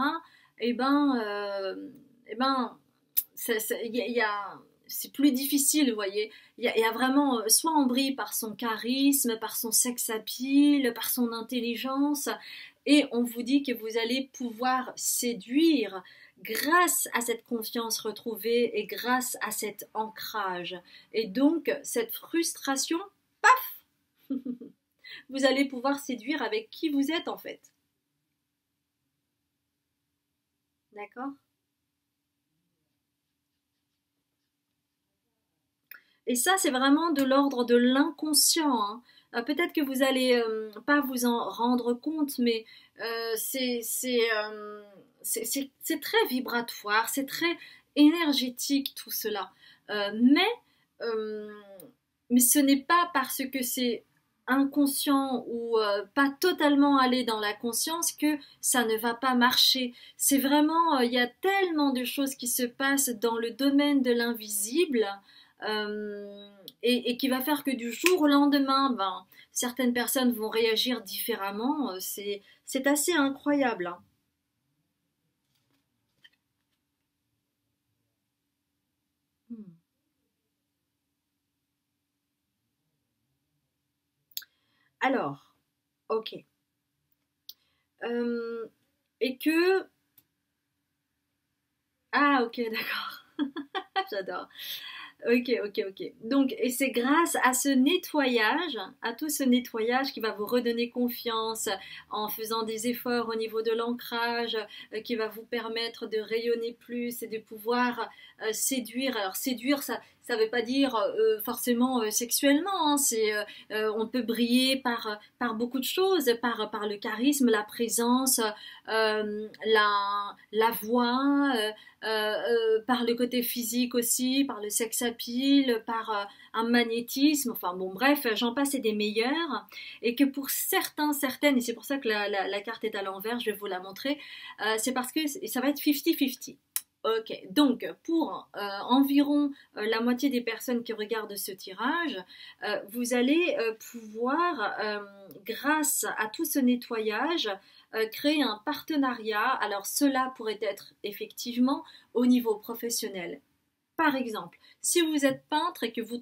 Eh ben, eh ben, c'est plus difficile, vous voyez. Il y a vraiment, soit on brille par son charisme, par son sex appeal, par son intelligence, et on vous dit que vous allez pouvoir séduire grâce à cette confiance retrouvée et grâce à cet ancrage. Et donc, cette frustration, paf, vous allez pouvoir séduire avec qui vous êtes en fait. D'accord? Et ça, c'est vraiment de l'ordre de l'inconscient. Hein. Peut-être que vous allez pas vous en rendre compte, mais c'est très vibratoire, c'est très énergétique tout cela. Euh, mais, euh, mais ce n'est pas parce que c'est inconscient ou pas totalement aller dans la conscience que ça ne va pas marcher. C'est vraiment, il y a tellement de choses qui se passent dans le domaine de l'invisible euh, et qui va faire que du jour au lendemain, ben, certaines personnes vont réagir différemment. C'est assez incroyable. Hein. Alors, ok. Et que... Ah, ok, d'accord. J'adore. Ok, ok, ok. Donc, et c'est grâce à ce nettoyage, à tout ce nettoyage qui va vous redonner confiance en faisant des efforts au niveau de l'ancrage, qui va vous permettre de rayonner plus et de pouvoir séduire. Alors, séduire, ça veut pas dire forcément sexuellement, hein. On peut briller par beaucoup de choses, par le charisme, la présence, la voix, par le côté physique aussi, par le sex appeal, par un magnétisme, enfin bon bref, j'en passe et des meilleurs, et que pour certaines, et c'est pour ça que la carte est à l'envers, je vais vous la montrer, c'est parce que ça va être 50-50. Ok, donc pour environ la moitié des personnes qui regardent ce tirage, vous allez pouvoir, grâce à tout ce nettoyage, créer un partenariat. Alors cela pourrait être effectivement au niveau professionnel. Par exemple, si vous êtes peintre et que vous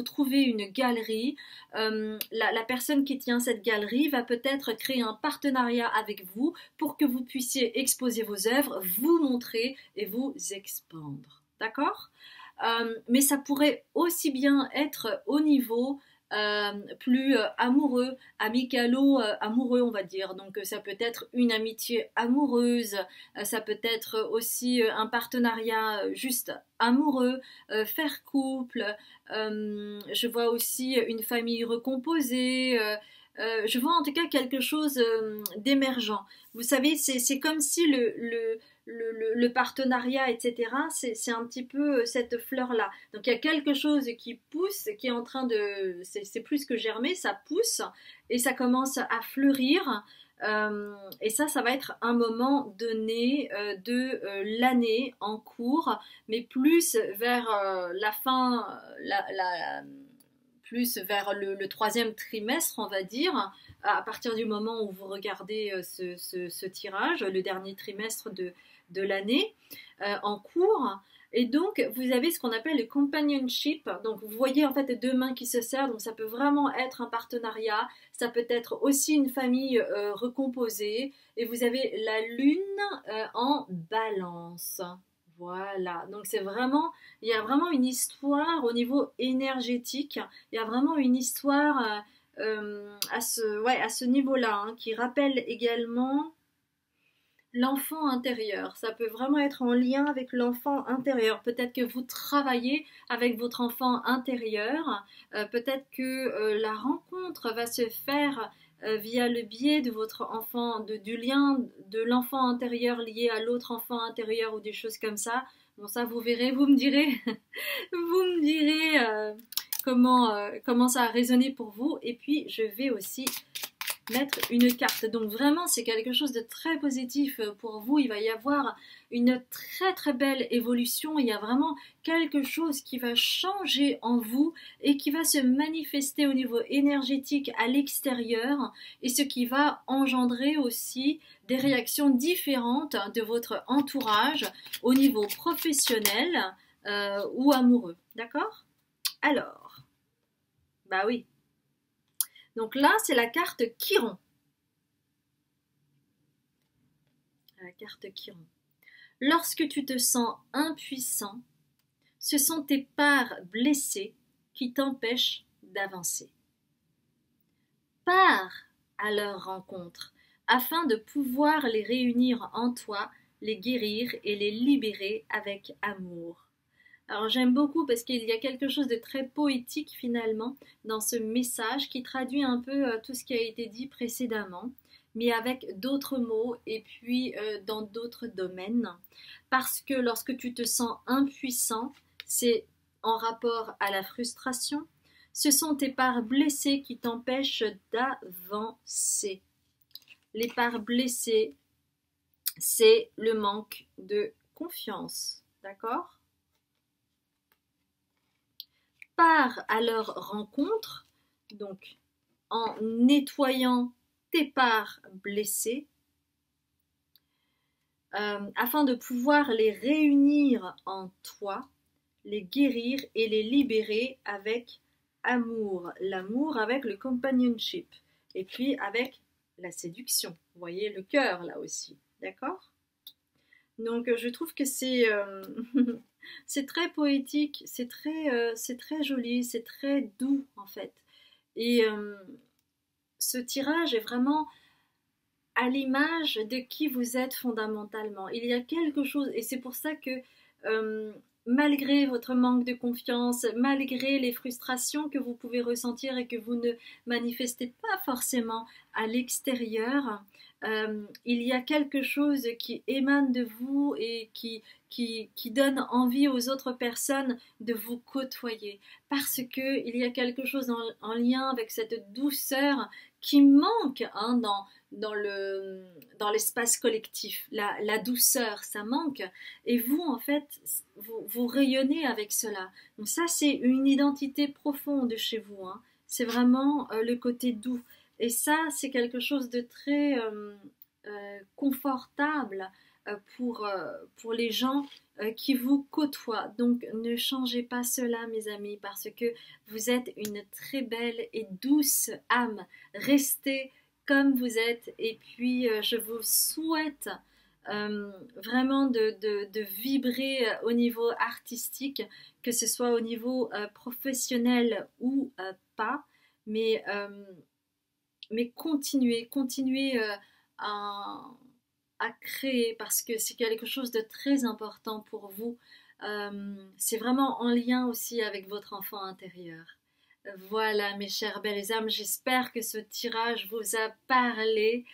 trouvez une galerie, la personne qui tient cette galerie va peut-être créer un partenariat avec vous pour que vous puissiez exposer vos œuvres, vous montrer et vous expandre. D'accord? Mais ça pourrait aussi bien être au niveau plus amoureux, amicalo-amoureux, on va dire. Donc ça peut être une amitié amoureuse, ça peut être aussi un partenariat juste amoureux, faire couple. Je vois aussi une famille recomposée. Je vois en tout cas quelque chose d'émergent. Vous savez, c'est comme si le partenariat, etc., c'est un petit peu cette fleur-là. Donc il y a quelque chose qui pousse, qui est en train de... C'est plus que germer, ça pousse et ça commence à fleurir. Et ça va être un moment donné de l'année en cours, mais plus vers la fin, plus vers le troisième trimestre, on va dire, à partir du moment où vous regardez ce tirage, le dernier trimestre de l'année en cours. Et donc, vous avez ce qu'on appelle le companionship. Donc, vous voyez en fait deux mains qui se serrent. Donc, ça peut vraiment être un partenariat. Ça peut être aussi une famille recomposée. Et vous avez la lune en balance. Voilà. Donc, il y a vraiment une histoire au niveau énergétique. Il y a vraiment une histoire à ce niveau-là, hein, qui rappelle également l'enfant intérieur. Ça peut vraiment être en lien avec l'enfant intérieur. Peut-être que vous travaillez avec votre enfant intérieur. Peut-être que la rencontre va se faire via le biais de votre enfant, du lien de l'enfant intérieur lié à l'autre enfant intérieur ou des choses comme ça. Bon, ça, vous verrez, vous me direz, vous me direz comment ça a résonné pour vous. Et puis, je vais aussi mettre une carte. Donc vraiment, c'est quelque chose de très positif pour vous. Il va y avoir une très très belle évolution. Il y a vraiment quelque chose qui va changer en vous et qui va se manifester au niveau énergétique à l'extérieur, et ce qui va engendrer aussi des réactions différentes de votre entourage au niveau professionnel ou amoureux. D'accord? Alors, bah oui. Donc là, c'est la carte Chiron. La carte Chiron. Lorsque tu te sens impuissant, ce sont tes parts blessées qui t'empêchent d'avancer. Pars à leur rencontre afin de pouvoir les réunir en toi, les guérir et les libérer avec amour. Alors j'aime beaucoup parce qu'il y a quelque chose de très poétique finalement dans ce message qui traduit un peu tout ce qui a été dit précédemment, mais avec d'autres mots et puis dans d'autres domaines. Parce que lorsque tu te sens impuissant, c'est en rapport à la frustration. Ce sont tes parts blessées qui t'empêchent d'avancer. Les parts blessées, c'est le manque de confiance, d'accord ? Pars à leur rencontre, donc en nettoyant tes parts blessées, afin de pouvoir les réunir en toi, les guérir et les libérer avec amour, l'amour avec le companionship, et puis avec la séduction. Vous voyez le cœur là aussi, d'accord? Donc je trouve que c'est c'est très poétique, c'est très joli, c'est très doux en fait. Et ce tirage est vraiment à l'image de qui vous êtes fondamentalement. Il y a quelque chose, et c'est pour ça que malgré votre manque de confiance, malgré les frustrations que vous pouvez ressentir et que vous ne manifestez pas forcément à l'extérieur, il y a quelque chose qui émane de vous et qui donne envie aux autres personnes de vous côtoyer. Parce qu'il y a quelque chose en lien avec cette douceur qui manque dans l'espace collectif. La douceur, ça manque. Et vous, en fait, vous rayonnez avec cela. Donc ça, c'est une identité profonde chez vous. Hein. C'est vraiment le côté doux. Et ça, c'est quelque chose de très confortable pour les gens qui vous côtoient. Donc ne changez pas cela, mes amis, parce que vous êtes une très belle et douce âme. Restez comme vous êtes, et puis je vous souhaite vraiment de vibrer au niveau artistique, que ce soit au niveau professionnel ou pas, mais, euh, mais continuez à, à créer, parce que c'est quelque chose de très important pour vous. C'est vraiment en lien aussi avec votre enfant intérieur. Voilà, mes chères belles âmes, j'espère que ce tirage vous a parlé.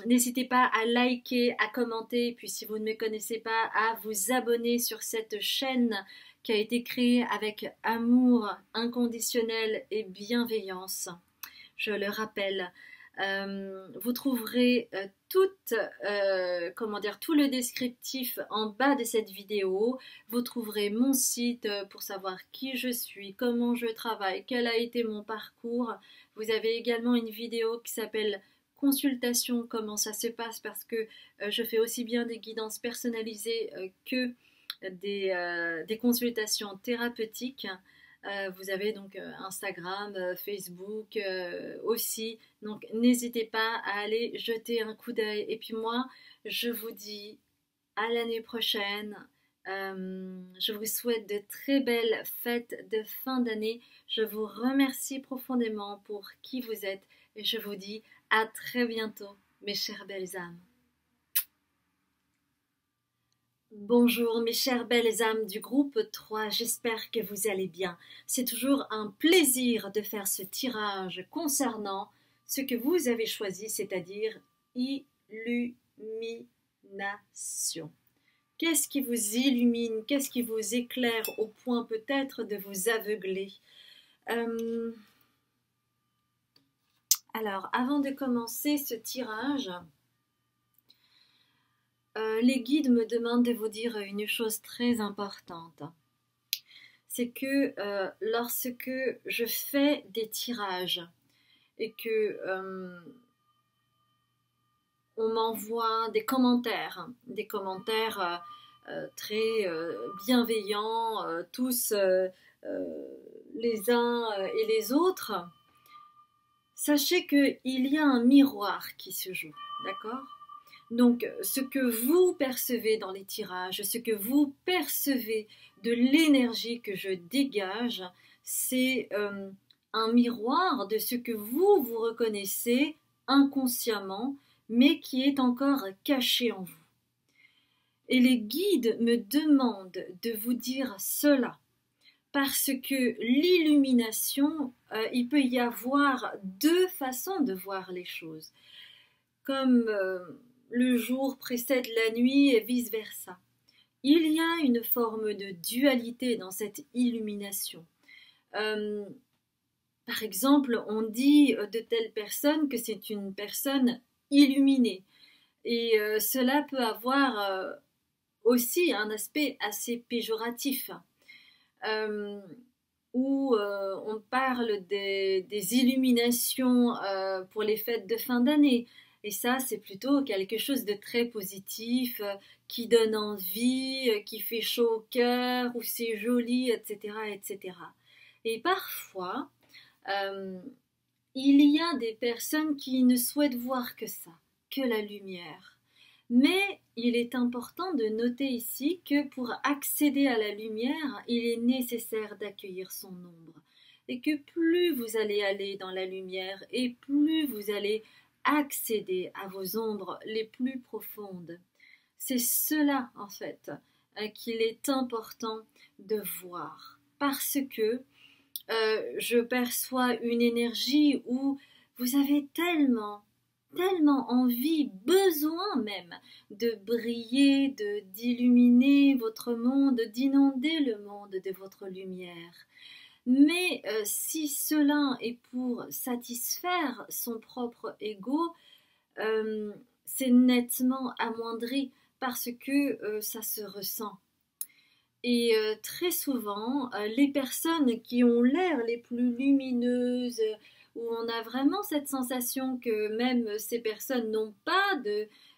N'hésitez pas à liker, à commenter, et puis si vous ne me connaissez pas, à vous abonner sur cette chaîne qui a été créée avec amour inconditionnel et bienveillance. Je le rappelle. Vous trouverez tout le descriptif en bas de cette vidéo. Vous trouverez mon site pour savoir qui je suis, comment je travaille, quel a été mon parcours. Vous avez également une vidéo qui s'appelle consultation, comment ça se passe, parce que je fais aussi bien des guidances personnalisées que des consultations thérapeutiques. Vous avez donc Instagram, Facebook aussi. Donc n'hésitez pas à aller jeter un coup d'œil. Et puis moi, je vous dis à l'année prochaine. Je vous souhaite de très belles fêtes de fin d'année. Je vous remercie profondément pour qui vous êtes. Et je vous dis à très bientôt, mes chères belles âmes. Bonjour mes chères belles âmes du groupe 3, j'espère que vous allez bien. C'est toujours un plaisir de faire ce tirage concernant ce que vous avez choisi, c'est-à-dire illumination. Qu'est-ce qui vous illumine? Qu'est-ce qui vous éclaire au point peut-être de vous aveugler? Alors, avant de commencer ce tirage, les guides me demandent de vous dire une chose très importante. C'est que lorsque je fais des tirages et que on m'envoie des commentaires très bienveillants, tous les uns et les autres, sachez qu'il y a un miroir qui se joue, d'accord ? Donc, ce que vous percevez dans les tirages, ce que vous percevez de l'énergie que je dégage, c'est un miroir de ce que vous reconnaissez inconsciemment, mais qui est encore caché en vous. Et les guides me demandent de vous dire cela, parce que l'illumination, il peut y avoir deux façons de voir les choses. Comme le jour précède la nuit et vice-versa. Il y a une forme de dualité dans cette illumination. Par exemple, on dit de telle personne que c'est une personne illuminée. Et cela peut avoir aussi un aspect assez péjoratif. Où on parle des illuminations pour les fêtes de fin d'année. Et ça, c'est plutôt quelque chose de très positif, qui donne envie, qui fait chaud au cœur, où c'est joli, etc., etc. Et parfois, euh, il y a des personnes qui ne souhaitent voir que ça, que la lumière. Mais il est important de noter ici que pour accéder à la lumière, il est nécessaire d'accueillir son ombre. Et que plus vous allez aller dans la lumière et plus vous allez accéder à vos ombres les plus profondes. C'est cela, en fait, qu'il est important de voir. Parce que je perçois une énergie où vous avez tellement, tellement envie, besoin même, de briller, d'illuminer votre monde, d'inonder le monde de votre lumière. Mais si cela est pour satisfaire son propre ego, c'est nettement amoindri parce que ça se ressent. Et très souvent, les personnes qui ont l'air les plus lumineuses, où on a vraiment cette sensation que même ces personnes n'ont pas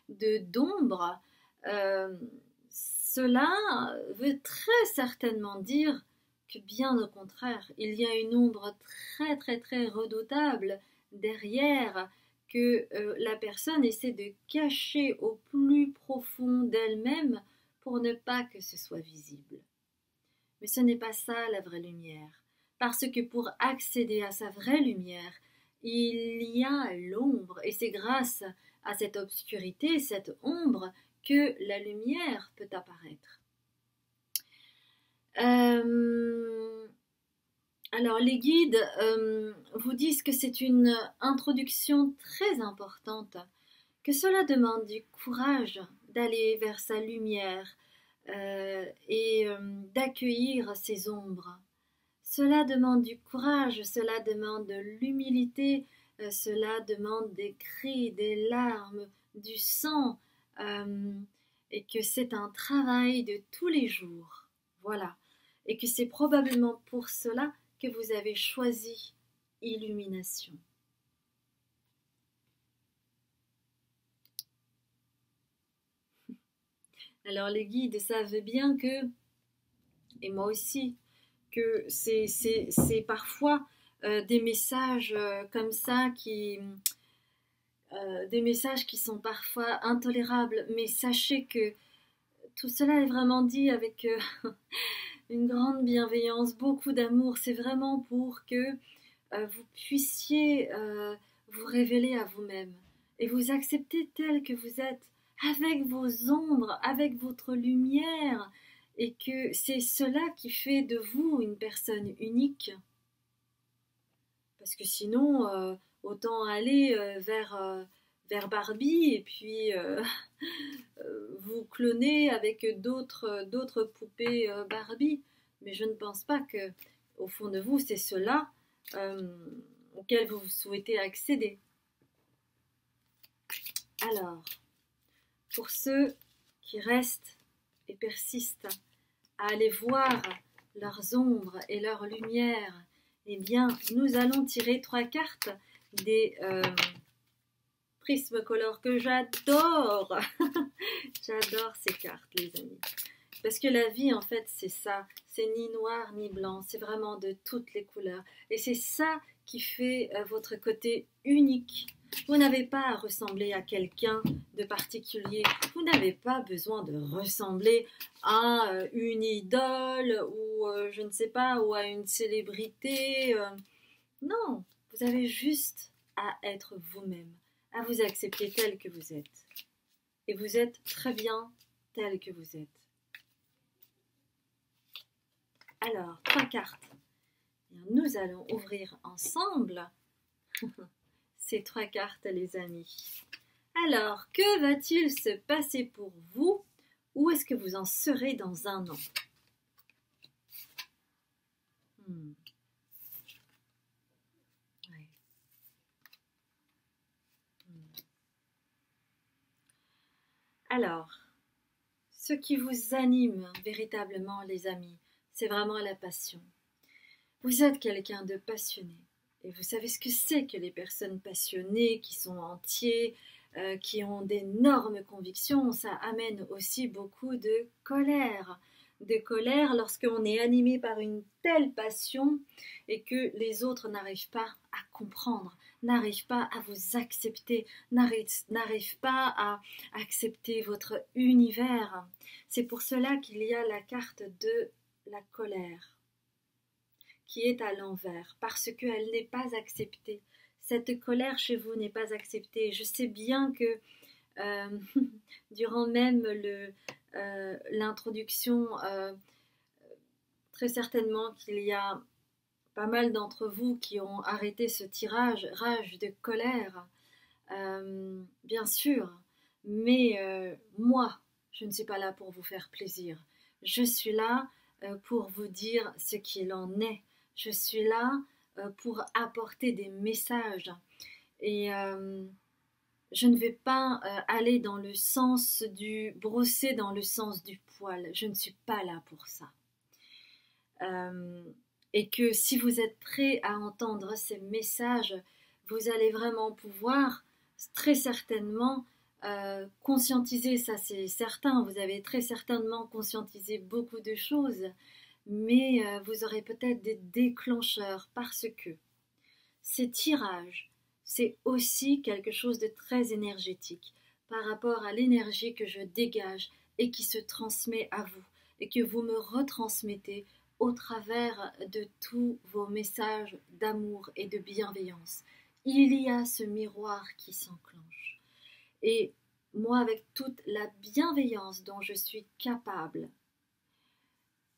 d'ombre, euh, cela veut très certainement dire que bien au contraire, il y a une ombre très très très redoutable derrière que la personne essaie de cacher au plus profond d'elle-même pour ne pas que ce soit visible. Mais ce n'est pas ça la vraie lumière, parce que pour accéder à sa vraie lumière, il y a l'ombre, et c'est grâce à cette obscurité, cette ombre, que la lumière peut apparaître. Alors les guides vous disent que c'est une introduction très importante, que cela demande du courage d'aller vers sa lumière et d'accueillir ses ombres. Cela demande du courage, cela demande de l'humilité, cela demande des cris, des larmes, du sang, et que c'est un travail de tous les jours. Voilà. Et que c'est probablement pour cela que vous avez choisi illumination. Alors les guides savent bien que, et moi aussi, que c'est parfois des messages comme ça des messages qui sont parfois intolérables, mais sachez que tout cela est vraiment dit avec une grande bienveillance, beaucoup d'amour. C'est vraiment pour que vous puissiez vous révéler à vous-même et vous accepter tel que vous êtes, avec vos ombres, avec votre lumière, et que c'est cela qui fait de vous une personne unique. Parce que sinon, autant aller vers Barbie et puis vous cloner avec d'autres poupées Barbie. Mais je ne pense pas que, au fond de vous, c'est cela auquel vous souhaitez accéder. Alors, pour ceux qui restent et persistent à aller voir leurs ombres et leurs lumières, eh bien, nous allons tirer 3 cartes des Prismacolor que j'adore. J'adore ces cartes, les amis. Parce que la vie, en fait, c'est ça. C'est ni noir ni blanc. C'est vraiment de toutes les couleurs. Et c'est ça qui fait votre côté unique. Vous n'avez pas à ressembler à quelqu'un de particulier. Vous n'avez pas besoin de ressembler à une idole ou je ne sais pas, ou à une célébrité. Non, vous avez juste à être vous-même, à vous accepter tel que vous êtes. Et vous êtes très bien tel que vous êtes. Alors, 3 cartes. Nous allons ouvrir ensemble ces 3 cartes, les amis. Alors, que va-t-il se passer pour vous? Où est-ce que vous en serez dans un an? Ouais. Alors, ce qui vous anime véritablement, les amis, c'est vraiment la passion. Vous êtes quelqu'un de passionné. Et vous savez ce que c'est que les personnes passionnées, qui sont entiers, qui ont d'énormes convictions, ça amène aussi beaucoup de colère. de colère lorsqu'on est animé par une telle passion et que les autres n'arrivent pas à comprendre, n'arrivent pas à vous accepter, n'arrivent pas à accepter votre univers. C'est pour cela qu'il y a la carte de la colère qui est à l'envers, parce qu'elle n'est pas acceptée. Cette colère chez vous n'est pas acceptée. Je sais bien que durant même l'introduction, très certainement qu'il y a pas mal d'entre vous qui ont arrêté ce tirage, rage de colère, bien sûr, mais moi, je ne suis pas là pour vous faire plaisir. Je suis là pour vous dire ce qu'il en est. Je suis là pour apporter des messages. Et je ne vais pas aller dans le sens du brosser dans le sens du poil. Je ne suis pas là pour ça. Et que si vous êtes prêts à entendre ces messages, vous allez vraiment pouvoir très certainement conscientiser, ça c'est certain, vous avez très certainement conscientisé beaucoup de choses, mais vous aurez peut-être des déclencheurs parce que ces tirages, c'est aussi quelque chose de très énergétique par rapport à l'énergie que je dégage et qui se transmet à vous et que vous me retransmettez au travers de tous vos messages d'amour et de bienveillance. Il y a ce miroir qui s'enclenche. Et moi, avec toute la bienveillance dont je suis capable,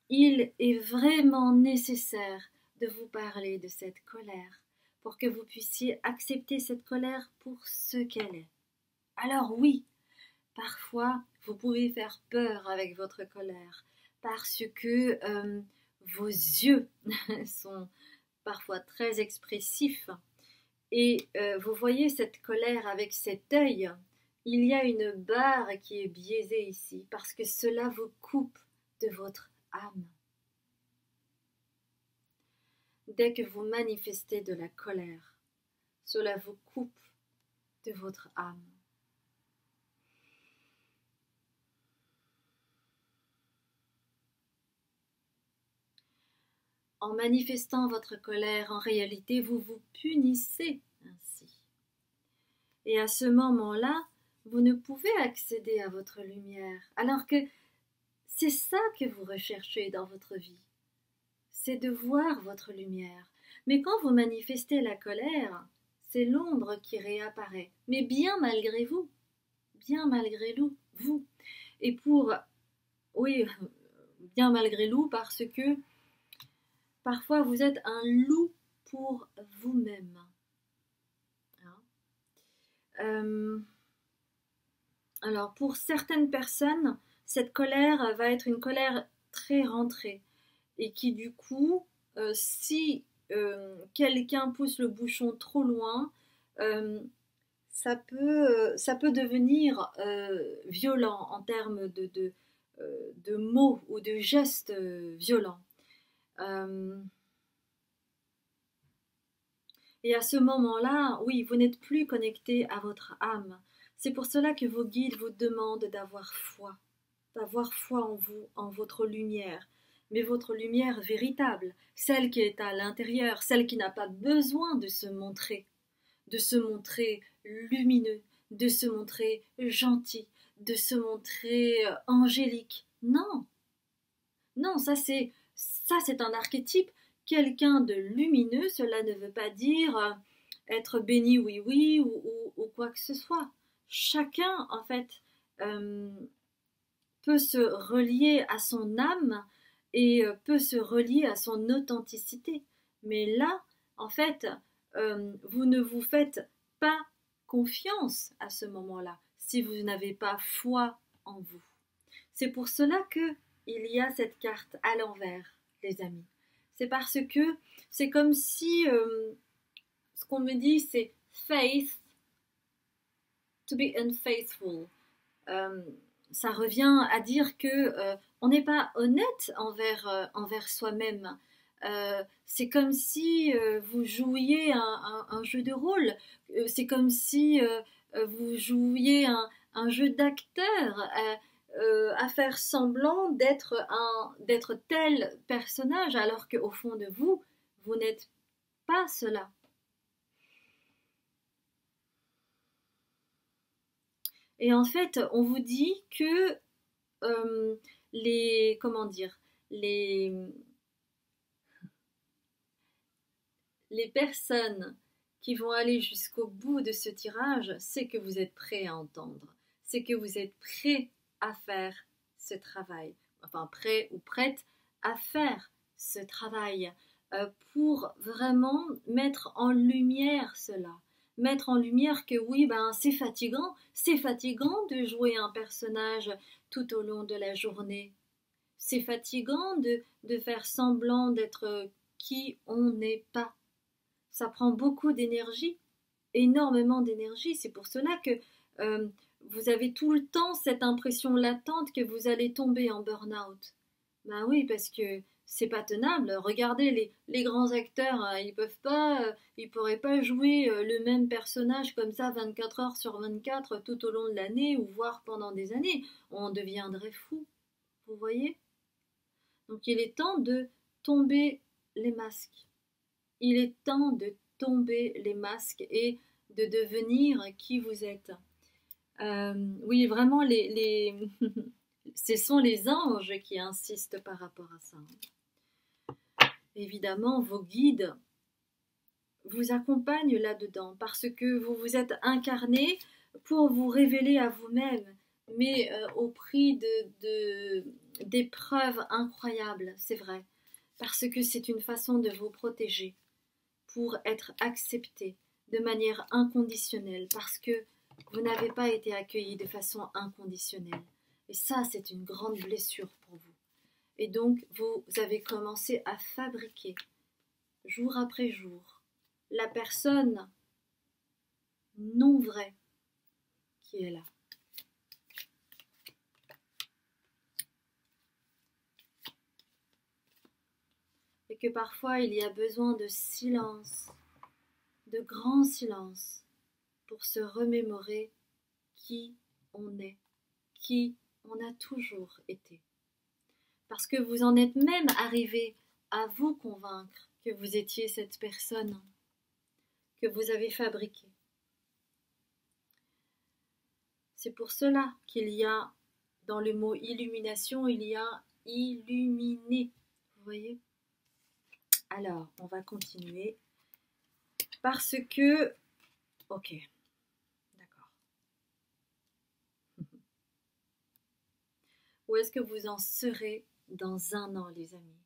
il est vraiment nécessaire de vous parler de cette colère pour que vous puissiez accepter cette colère pour ce qu'elle est. Alors oui, parfois, vous pouvez faire peur avec votre colère parce que vos yeux sont parfois très expressifs et vous voyez cette colère avec cet œil. Il y a une barre qui est biaisée ici parce que cela vous coupe de votre âme. Dès que vous manifestez de la colère, cela vous coupe de votre âme. En manifestant votre colère, en réalité, vous vous punissez ainsi. Et à ce moment-là, vous ne pouvez accéder à votre lumière, alors que c'est ça que vous recherchez dans votre vie. C'est de voir votre lumière. Mais quand vous manifestez la colère, c'est l'ombre qui réapparaît, mais bien malgré vous. Bien malgré vous. Et oui, bien malgré vous, parce que parfois vous êtes un loup pour vous-même. Alors pour certaines personnes, cette colère va être une colère très rentrée et qui du coup, si quelqu'un pousse le bouchon trop loin, ça peut devenir violent en termes de mots ou de gestes violents. Et à ce moment-là, oui, vous n'êtes plus connecté à votre âme. C'est pour cela que vos guides vous demandent d'avoir foi en vous, en votre lumière, mais votre lumière véritable, celle qui est à l'intérieur, celle qui n'a pas besoin de se montrer lumineux, de se montrer gentil, de se montrer angélique. Non, non, ça c'est un archétype. Quelqu'un de lumineux, cela ne veut pas dire être béni oui ou quoi que ce soit. Chacun en fait peut se relier à son âme et peut se relier à son authenticité. Mais là, en fait, vous ne vous faites pas confiance à ce moment-là si vous n'avez pas foi en vous. C'est pour cela que il y a cette carte à l'envers, les amis. C'est parce que c'est comme si ce qu'on me dit c'est faith to be unfaithful. Ça revient à dire que on n'est pas honnête envers soi-même. C'est comme si vous jouiez un jeu de rôle. C'est comme si vous jouiez un jeu d'acteur. à faire semblant d'être tel personnage, alors qu'au fond de vous, vous n'êtes pas cela. Et en fait, on vous dit que comment dire, les, les personnes qui vont aller jusqu'au bout de ce tirage, c'est que vous êtes prêt à entendre, c'est que vous êtes prêt à faire ce travail, enfin prêt ou prête à faire ce travail pour vraiment mettre en lumière cela. Mettre en lumière que oui, ben c'est fatigant de jouer un personnage tout au long de la journée. C'est fatigant de faire semblant d'être qui on n'est pas. Ça prend beaucoup d'énergie, énormément d'énergie. C'est pour cela que euh, vous avez tout le temps cette impression latente que vous allez tomber en burn-out. Ben oui, parce que c'est pas tenable. Regardez les grands acteurs, hein, ils pourraient pas jouer le même personnage comme ça 24 heures sur 24 tout au long de l'année ou voire pendant des années. On deviendrait fou. Vous voyez? Donc il est temps de tomber les masques. Il est temps de tomber les masques et de devenir qui vous êtes. Oui, vraiment, ce sont les anges qui insistent par rapport à ça. Évidemment, vos guides vous accompagnent là-dedans parce que vous vous êtes incarné pour vous révéler à vous-même, mais au prix d'épreuves incroyables, c'est vrai, parce que c'est une façon de vous protéger pour être accepté de manière inconditionnelle, parce que vous n'avez pas été accueilli de façon inconditionnelle. Et ça, c'est une grande blessure pour vous. Et donc, vous avez commencé à fabriquer, jour après jour, la personne non vraie qui est là. Et que parfois, il y a besoin de silence, de grand silence, pour se remémorer qui on est, qui on a toujours été. Parce que vous en êtes même arrivé à vous convaincre que vous étiez cette personne que vous avez fabriquée. C'est pour cela qu'il y a, dans le mot illumination, il y a illuminer. Vous voyez? Alors, on va continuer. Parce que... Ok, d'accord. Où est-ce que vous en serez dans un an, les amis?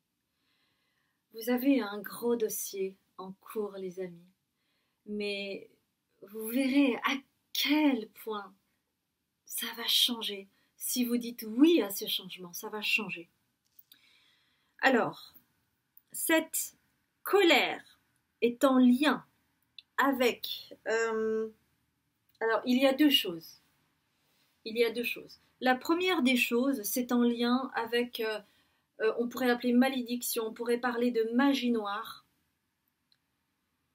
Vous avez un gros dossier en cours, les amis. Mais vous verrez à quel point ça va changer. Si vous dites oui à ce changement, ça va changer. Alors, cette colère est en lien avec... alors, il y a deux choses. La première des choses, c'est en lien avec, on pourrait l'appeler malédiction, on pourrait parler de magie noire.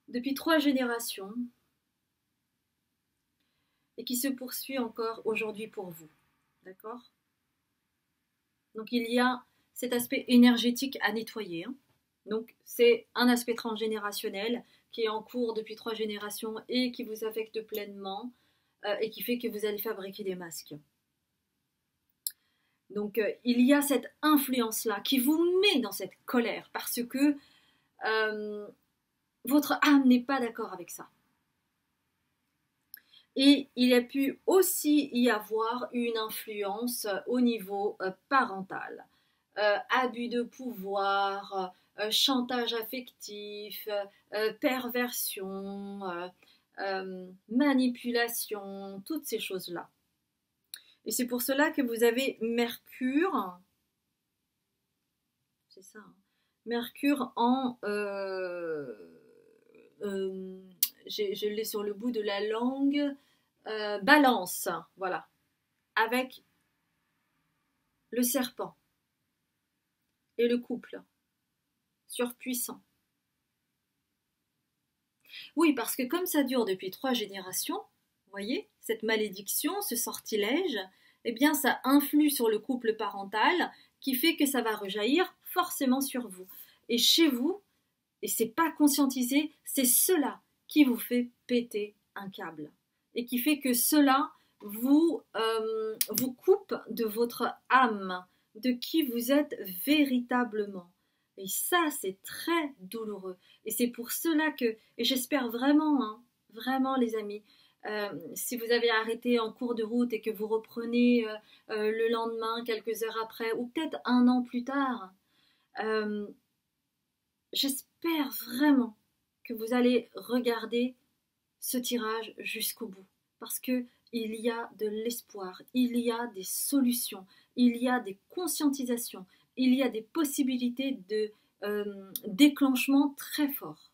Depuis 3 générations, et qui se poursuit encore aujourd'hui pour vous. D'accord? Donc il y a cet aspect énergétique à nettoyer. Hein. Donc c'est un aspect transgénérationnel qui est en cours depuis 3 générations et qui vous affecte pleinement et qui fait que vous allez fabriquer des masques. Donc il y a cette influence-là qui vous met dans cette colère parce que votre âme n'est pas d'accord avec ça. Et il a pu aussi y avoir une influence au niveau parental. Abus de pouvoir, chantage affectif, perversion, manipulation, toutes ces choses-là. Et c'est pour cela que vous avez Mercure, c'est ça, hein, Mercure en... je l'ai sur le bout de la langue... Balance, voilà, avec le serpent et le couple, surpuissant. Oui, parce que comme ça dure depuis 3 générations, vous voyez, cette malédiction, ce sortilège, eh bien ça influe sur le couple parental qui fait que ça va rejaillir forcément sur vous. Et chez vous, et c'est pas conscientisé, c'est cela qui vous fait péter un câble et qui fait que cela vous coupe de votre âme, de qui vous êtes véritablement. Et ça, c'est très douloureux. Et c'est pour cela que, et j'espère vraiment, hein, vraiment les amis, si vous avez arrêté en cours de route et que vous reprenez le lendemain, quelques heures après, ou peut-être un an plus tard, j'espère vraiment que vous allez regarder ce tirage jusqu'au bout. Parce que il y a de l'espoir, il y a des solutions, il y a des conscientisations, il y a des possibilités de déclenchement très forts.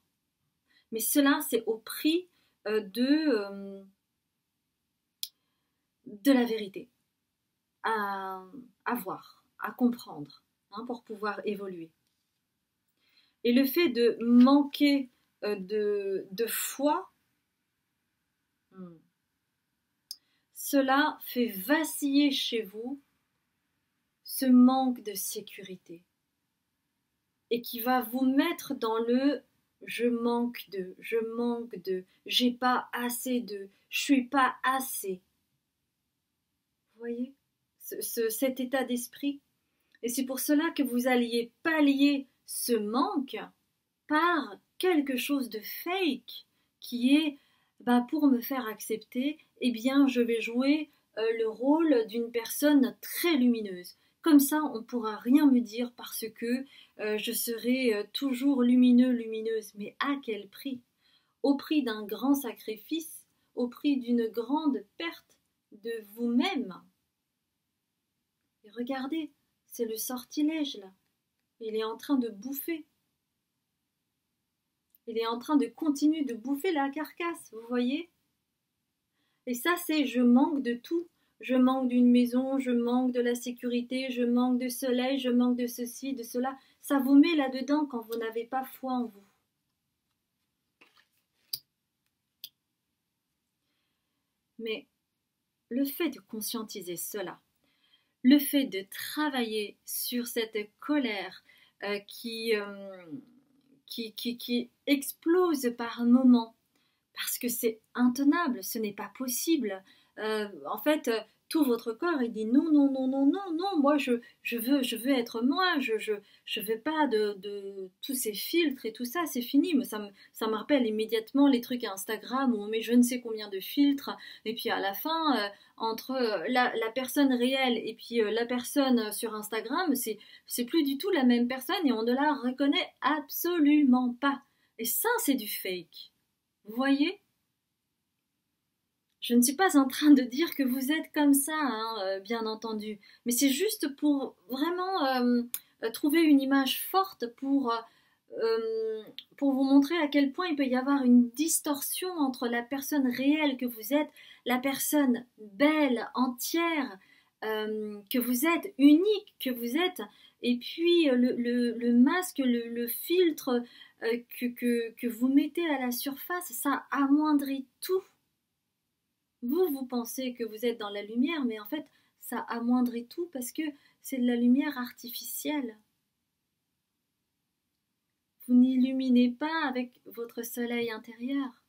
Mais cela, c'est au prix de la vérité à voir, à comprendre, hein, pour pouvoir évoluer. Et le fait de manquer de foi, cela fait vaciller chez vous ce manque de sécurité et qui va vous mettre dans le je manque de, j'ai pas assez de, je suis pas assez. Vous voyez cet état d'esprit. Et c'est pour cela que vous alliez pallier ce manque par quelque chose de fake qui est pour me faire accepter, eh bien je vais jouer le rôle d'une personne très lumineuse. Comme ça, on ne pourra rien me dire parce que je serai toujours lumineuse. Mais à quel prix? Au prix d'un grand sacrifice, au prix d'une grande perte de vous-même. Et regardez, c'est le sortilège là. Il est en train de bouffer. Il est en train de continuer de bouffer la carcasse, vous voyez? Et ça, c'est je manque de tout. Je manque d'une maison, je manque de la sécurité, je manque de soleil, je manque de ceci, de cela. Ça vous met là-dedans quand vous n'avez pas foi en vous. Mais le fait de conscientiser cela, le fait de travailler sur cette colère qui explose par moments, parce que c'est intenable, ce n'est pas possible. En fait, tout votre corps, il dit non, non, non, non, non, non, moi je veux être moi, je veux pas de tous ces filtres et tout ça, c'est fini. Mais ça me rappelle immédiatement les trucs Instagram où on met je ne sais combien de filtres, et puis à la fin, entre la personne réelle et puis la personne sur Instagram, c'est plus du tout la même personne et on ne la reconnaît absolument pas. Et ça, c'est du fake. Vous voyez? Je ne suis pas en train de dire que vous êtes comme ça, hein, bien entendu, mais c'est juste pour vraiment trouver une image forte pour vous montrer à quel point il peut y avoir une distorsion entre la personne réelle que vous êtes, la personne belle, entière, que vous êtes, unique que vous êtes, et puis le masque, le filtre que vous mettez à la surface, ça amoindrit tout. Vous pensez que vous êtes dans la lumière, mais en fait, ça amoindrit tout parce que c'est de la lumière artificielle. Vous n'illuminez pas avec votre soleil intérieur.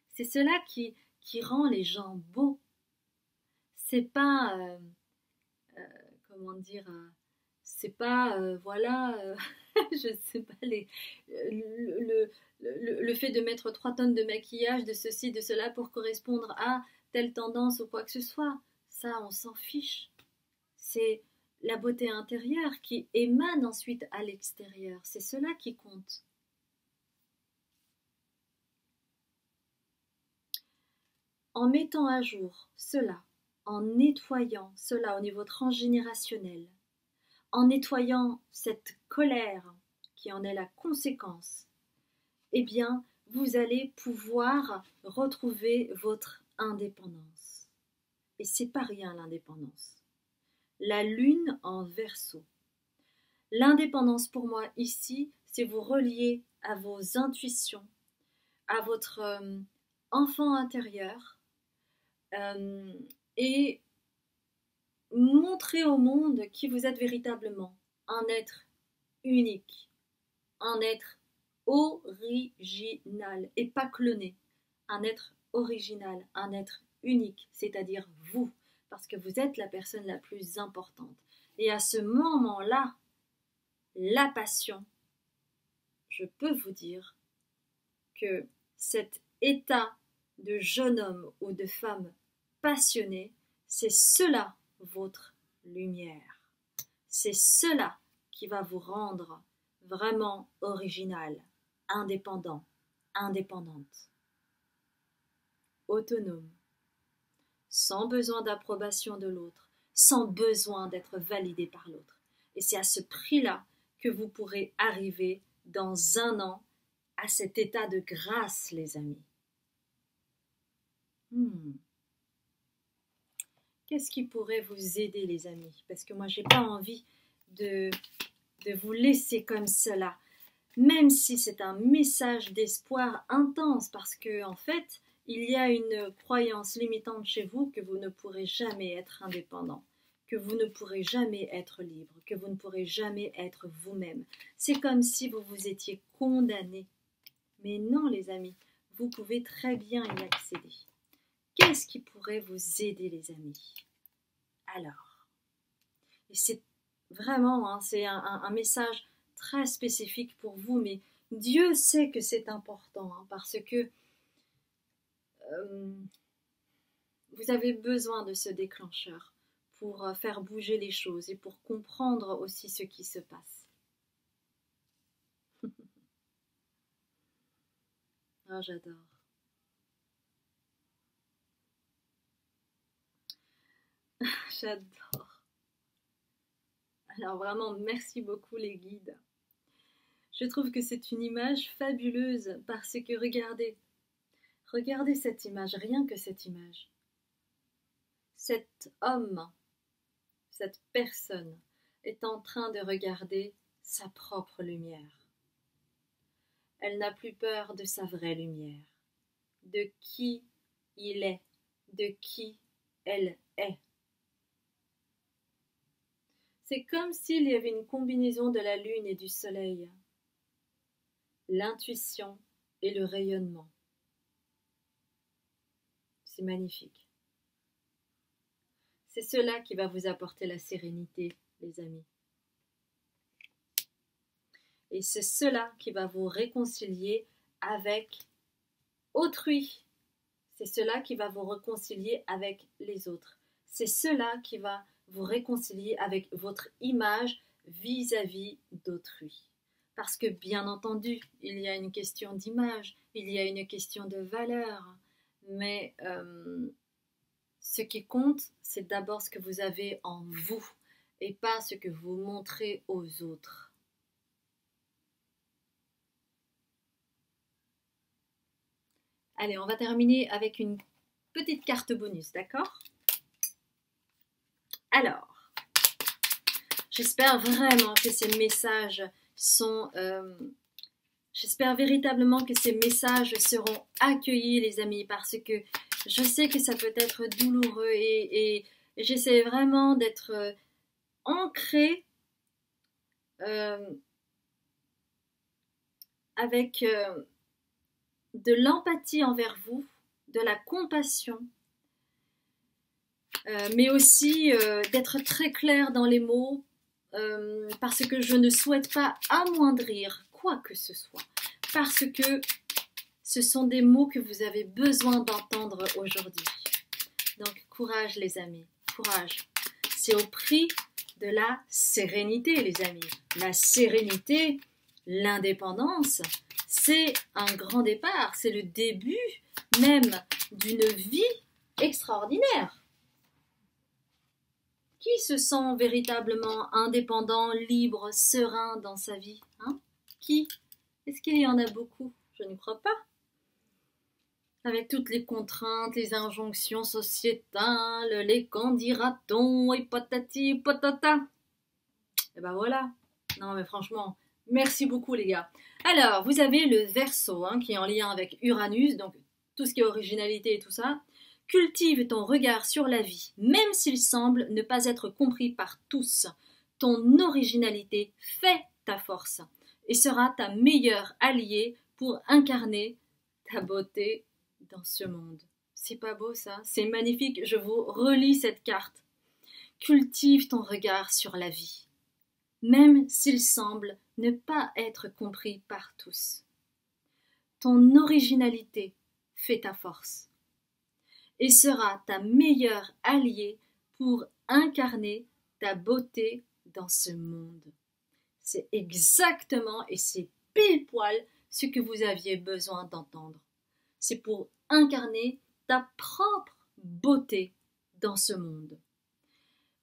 C'est cela qui rend les gens beaux. C'est pas, comment dire, c'est pas, je sais pas, le fait de mettre 3 tonnes de maquillage, de ceci, de cela pour correspondre à telle tendance ou quoi que ce soit. Ça, on s'en fiche. C'est la beauté intérieure qui émane ensuite à l'extérieur. C'est cela qui compte. En mettant à jour cela, en nettoyant cela au niveau transgénérationnel, en nettoyant cette colère qui en est la conséquence, eh bien, vous allez pouvoir retrouver votre indépendance. Et c'est pas rien l'indépendance. La lune en Verseau. L'indépendance pour moi ici, c'est vous relier à vos intuitions, à votre enfant intérieur et montrer au monde qui vous êtes véritablement. Un être unique, un être original et pas cloné. Un être original, un être unique, c'est-à-dire vous, parce que vous êtes la personne la plus importante. Et à ce moment-là, la passion, je peux vous dire que cet état de jeune homme ou de femme passionné, c'est cela votre lumière. C'est cela qui va vous rendre vraiment original, indépendant, indépendante, autonome, sans besoin d'approbation de l'autre, sans besoin d'être validé par l'autre. Et c'est à ce prix-là que vous pourrez arriver dans 1 an à cet état de grâce, les amis. Qu'est-ce qui pourrait vous aider, les amis? Parce que moi, j'ai pas envie de vous laisser comme cela, même si c'est un message d'espoir intense, parce que en fait, il y a une croyance limitante chez vous que vous ne pourrez jamais être indépendant, que vous ne pourrez jamais être libre, que vous ne pourrez jamais être vous-même. C'est comme si vous vous étiez condamné. Mais non, les amis, vous pouvez très bien y accéder. Qu'est-ce qui pourrait vous aider, les amis? Alors, et c'est vraiment, hein, c'est un message très spécifique pour vous, mais Dieu sait que c'est important, hein, parce que vous avez besoin de ce déclencheur pour faire bouger les choses et pour comprendre aussi ce qui se passe. Oh, j'adore. J'adore. Alors vraiment, merci beaucoup les guides. Je trouve que c'est une image fabuleuse parce que regardez cette image, rien que cette image. Cet homme, cette personne est en train de regarder sa propre lumière. Elle n'a plus peur de sa vraie lumière, de qui il est, de qui elle est. C'est comme s'il y avait une combinaison de la lune et du soleil, l'intuition et le rayonnement. C'est magnifique. C'est cela qui va vous apporter la sérénité, les amis. Et c'est cela qui va vous réconcilier avec autrui. C'est cela qui va vous réconcilier avec les autres. C'est cela qui va vous réconcilier avec votre image vis-à-vis d'autrui. Parce que bien entendu, il y a une question d'image, il y a une question de valeur, mais ce qui compte, c'est d'abord ce que vous avez en vous et pas ce que vous montrez aux autres. Allez, on va terminer avec une petite carte bonus, d'accord? Alors, j'espère vraiment que ces messages sont... j'espère véritablement que ces messages seront accueillis, les amis, parce que je sais que ça peut être douloureux et j'essaie vraiment d'être ancrée avec de l'empathie envers vous, de la compassion, mais aussi d'être très clair dans les mots, parce que je ne souhaite pas amoindrir quoi que ce soit, parce que ce sont des mots que vous avez besoin d'entendre aujourd'hui. Donc courage les amis, courage. C'est au prix de la sérénité les amis. La sérénité, l'indépendance, c'est un grand départ, c'est le début même d'une vie extraordinaire. Qui se sent véritablement indépendant, libre, serein dans sa vie, hein? Qui? Est-ce qu'il y en a beaucoup? Je ne crois pas. Avec toutes les contraintes, les injonctions sociétales, les qu'en dira-t-on, et patati patata. Et ben voilà. Non mais franchement, merci beaucoup les gars. Alors, vous avez le Verseau, hein, qui est en lien avec Uranus, donc tout ce qui est originalité et tout ça, Cultive ton regard sur la vie, même s'il semble ne pas être compris par tous. Ton originalité fait ta force et sera ta meilleure alliée pour incarner ta beauté dans ce monde. C'est pas beau ça? C'est magnifique, je vous relis cette carte. Cultive ton regard sur la vie, même s'il semble ne pas être compris par tous. Ton originalité fait ta force et sera ta meilleure alliée pour incarner ta beauté dans ce monde. C'est exactement et c'est pile poil ce que vous aviez besoin d'entendre. C'est pour incarner ta propre beauté dans ce monde.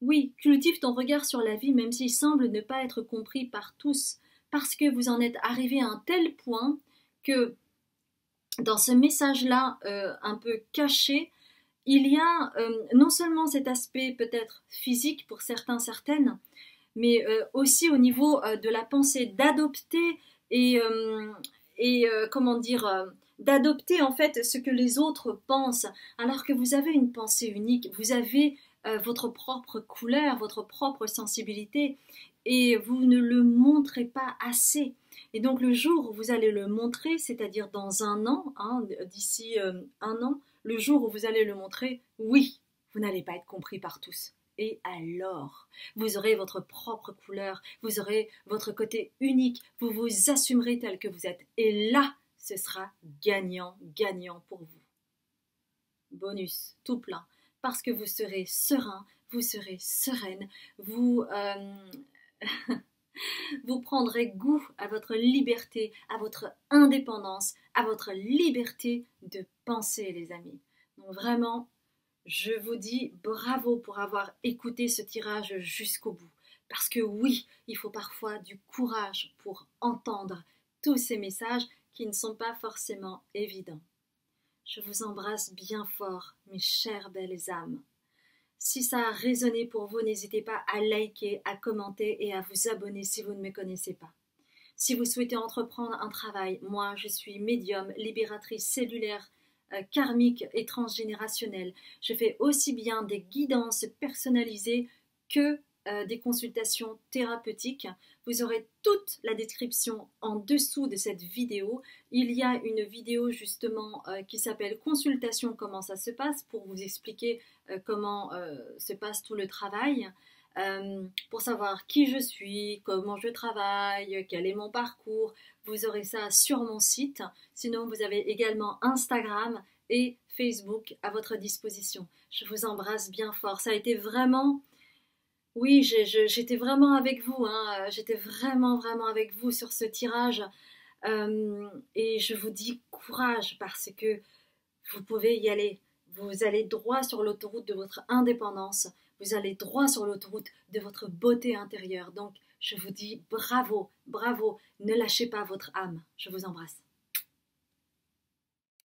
Oui, cultive ton regard sur la vie même s'il semble ne pas être compris par tous, parce que vous en êtes arrivé à un tel point que dans ce message-là un peu caché, il y a non seulement cet aspect peut-être physique pour certains, certaines, mais aussi au niveau de la pensée, d'adopter comment dire, d'adopter en fait ce que les autres pensent, alors que vous avez une pensée unique, vous avez votre propre couleur, votre propre sensibilité, et vous ne le montrez pas assez. Et donc le jour où vous allez le montrer, c'est-à-dire dans un an, d'ici un an, le jour où vous allez le montrer, oui, vous n'allez pas être compris par tous. Et alors, vous aurez votre propre couleur, vous aurez votre côté unique, vous vous assumerez tel que vous êtes. Et là, ce sera gagnant, gagnant pour vous. Bonus, tout plein, parce que vous serez serein, vous serez sereine, vous prendrez goût à votre liberté, à votre indépendance, à votre liberté de penser, les amis. Donc vraiment, je vous dis bravo pour avoir écouté ce tirage jusqu'au bout. Parce que oui, il faut parfois du courage pour entendre tous ces messages qui ne sont pas forcément évidents. Je vous embrasse bien fort, mes chères belles âmes. Si ça a résonné pour vous, n'hésitez pas à liker, à commenter et à vous abonner si vous ne me connaissez pas. Si vous souhaitez entreprendre un travail, moi je suis médium, libératrice cellulaire, karmique et transgénérationnelle. Je fais aussi bien des guidances personnalisées que des consultations thérapeutiques. Vous aurez toute la description en dessous de cette vidéo. Il y a une vidéo justement qui s'appelle Consultation, comment ça se passe, pour vous expliquer comment se passe tout le travail. Pour savoir qui je suis, comment je travaille, quel est mon parcours. Vous aurez ça sur mon site. Sinon, vous avez également Instagram et Facebook à votre disposition. Je vous embrasse bien fort. Ça a été vraiment... Oui, j'étais vraiment avec vous. J'étais vraiment, vraiment avec vous sur ce tirage. Et je vous dis courage parce que vous pouvez y aller. Vous allez droit sur l'autoroute de votre indépendance. Vous allez droit sur l'autoroute de votre beauté intérieure. Donc, je vous dis bravo, bravo. Ne lâchez pas votre âme. Je vous embrasse.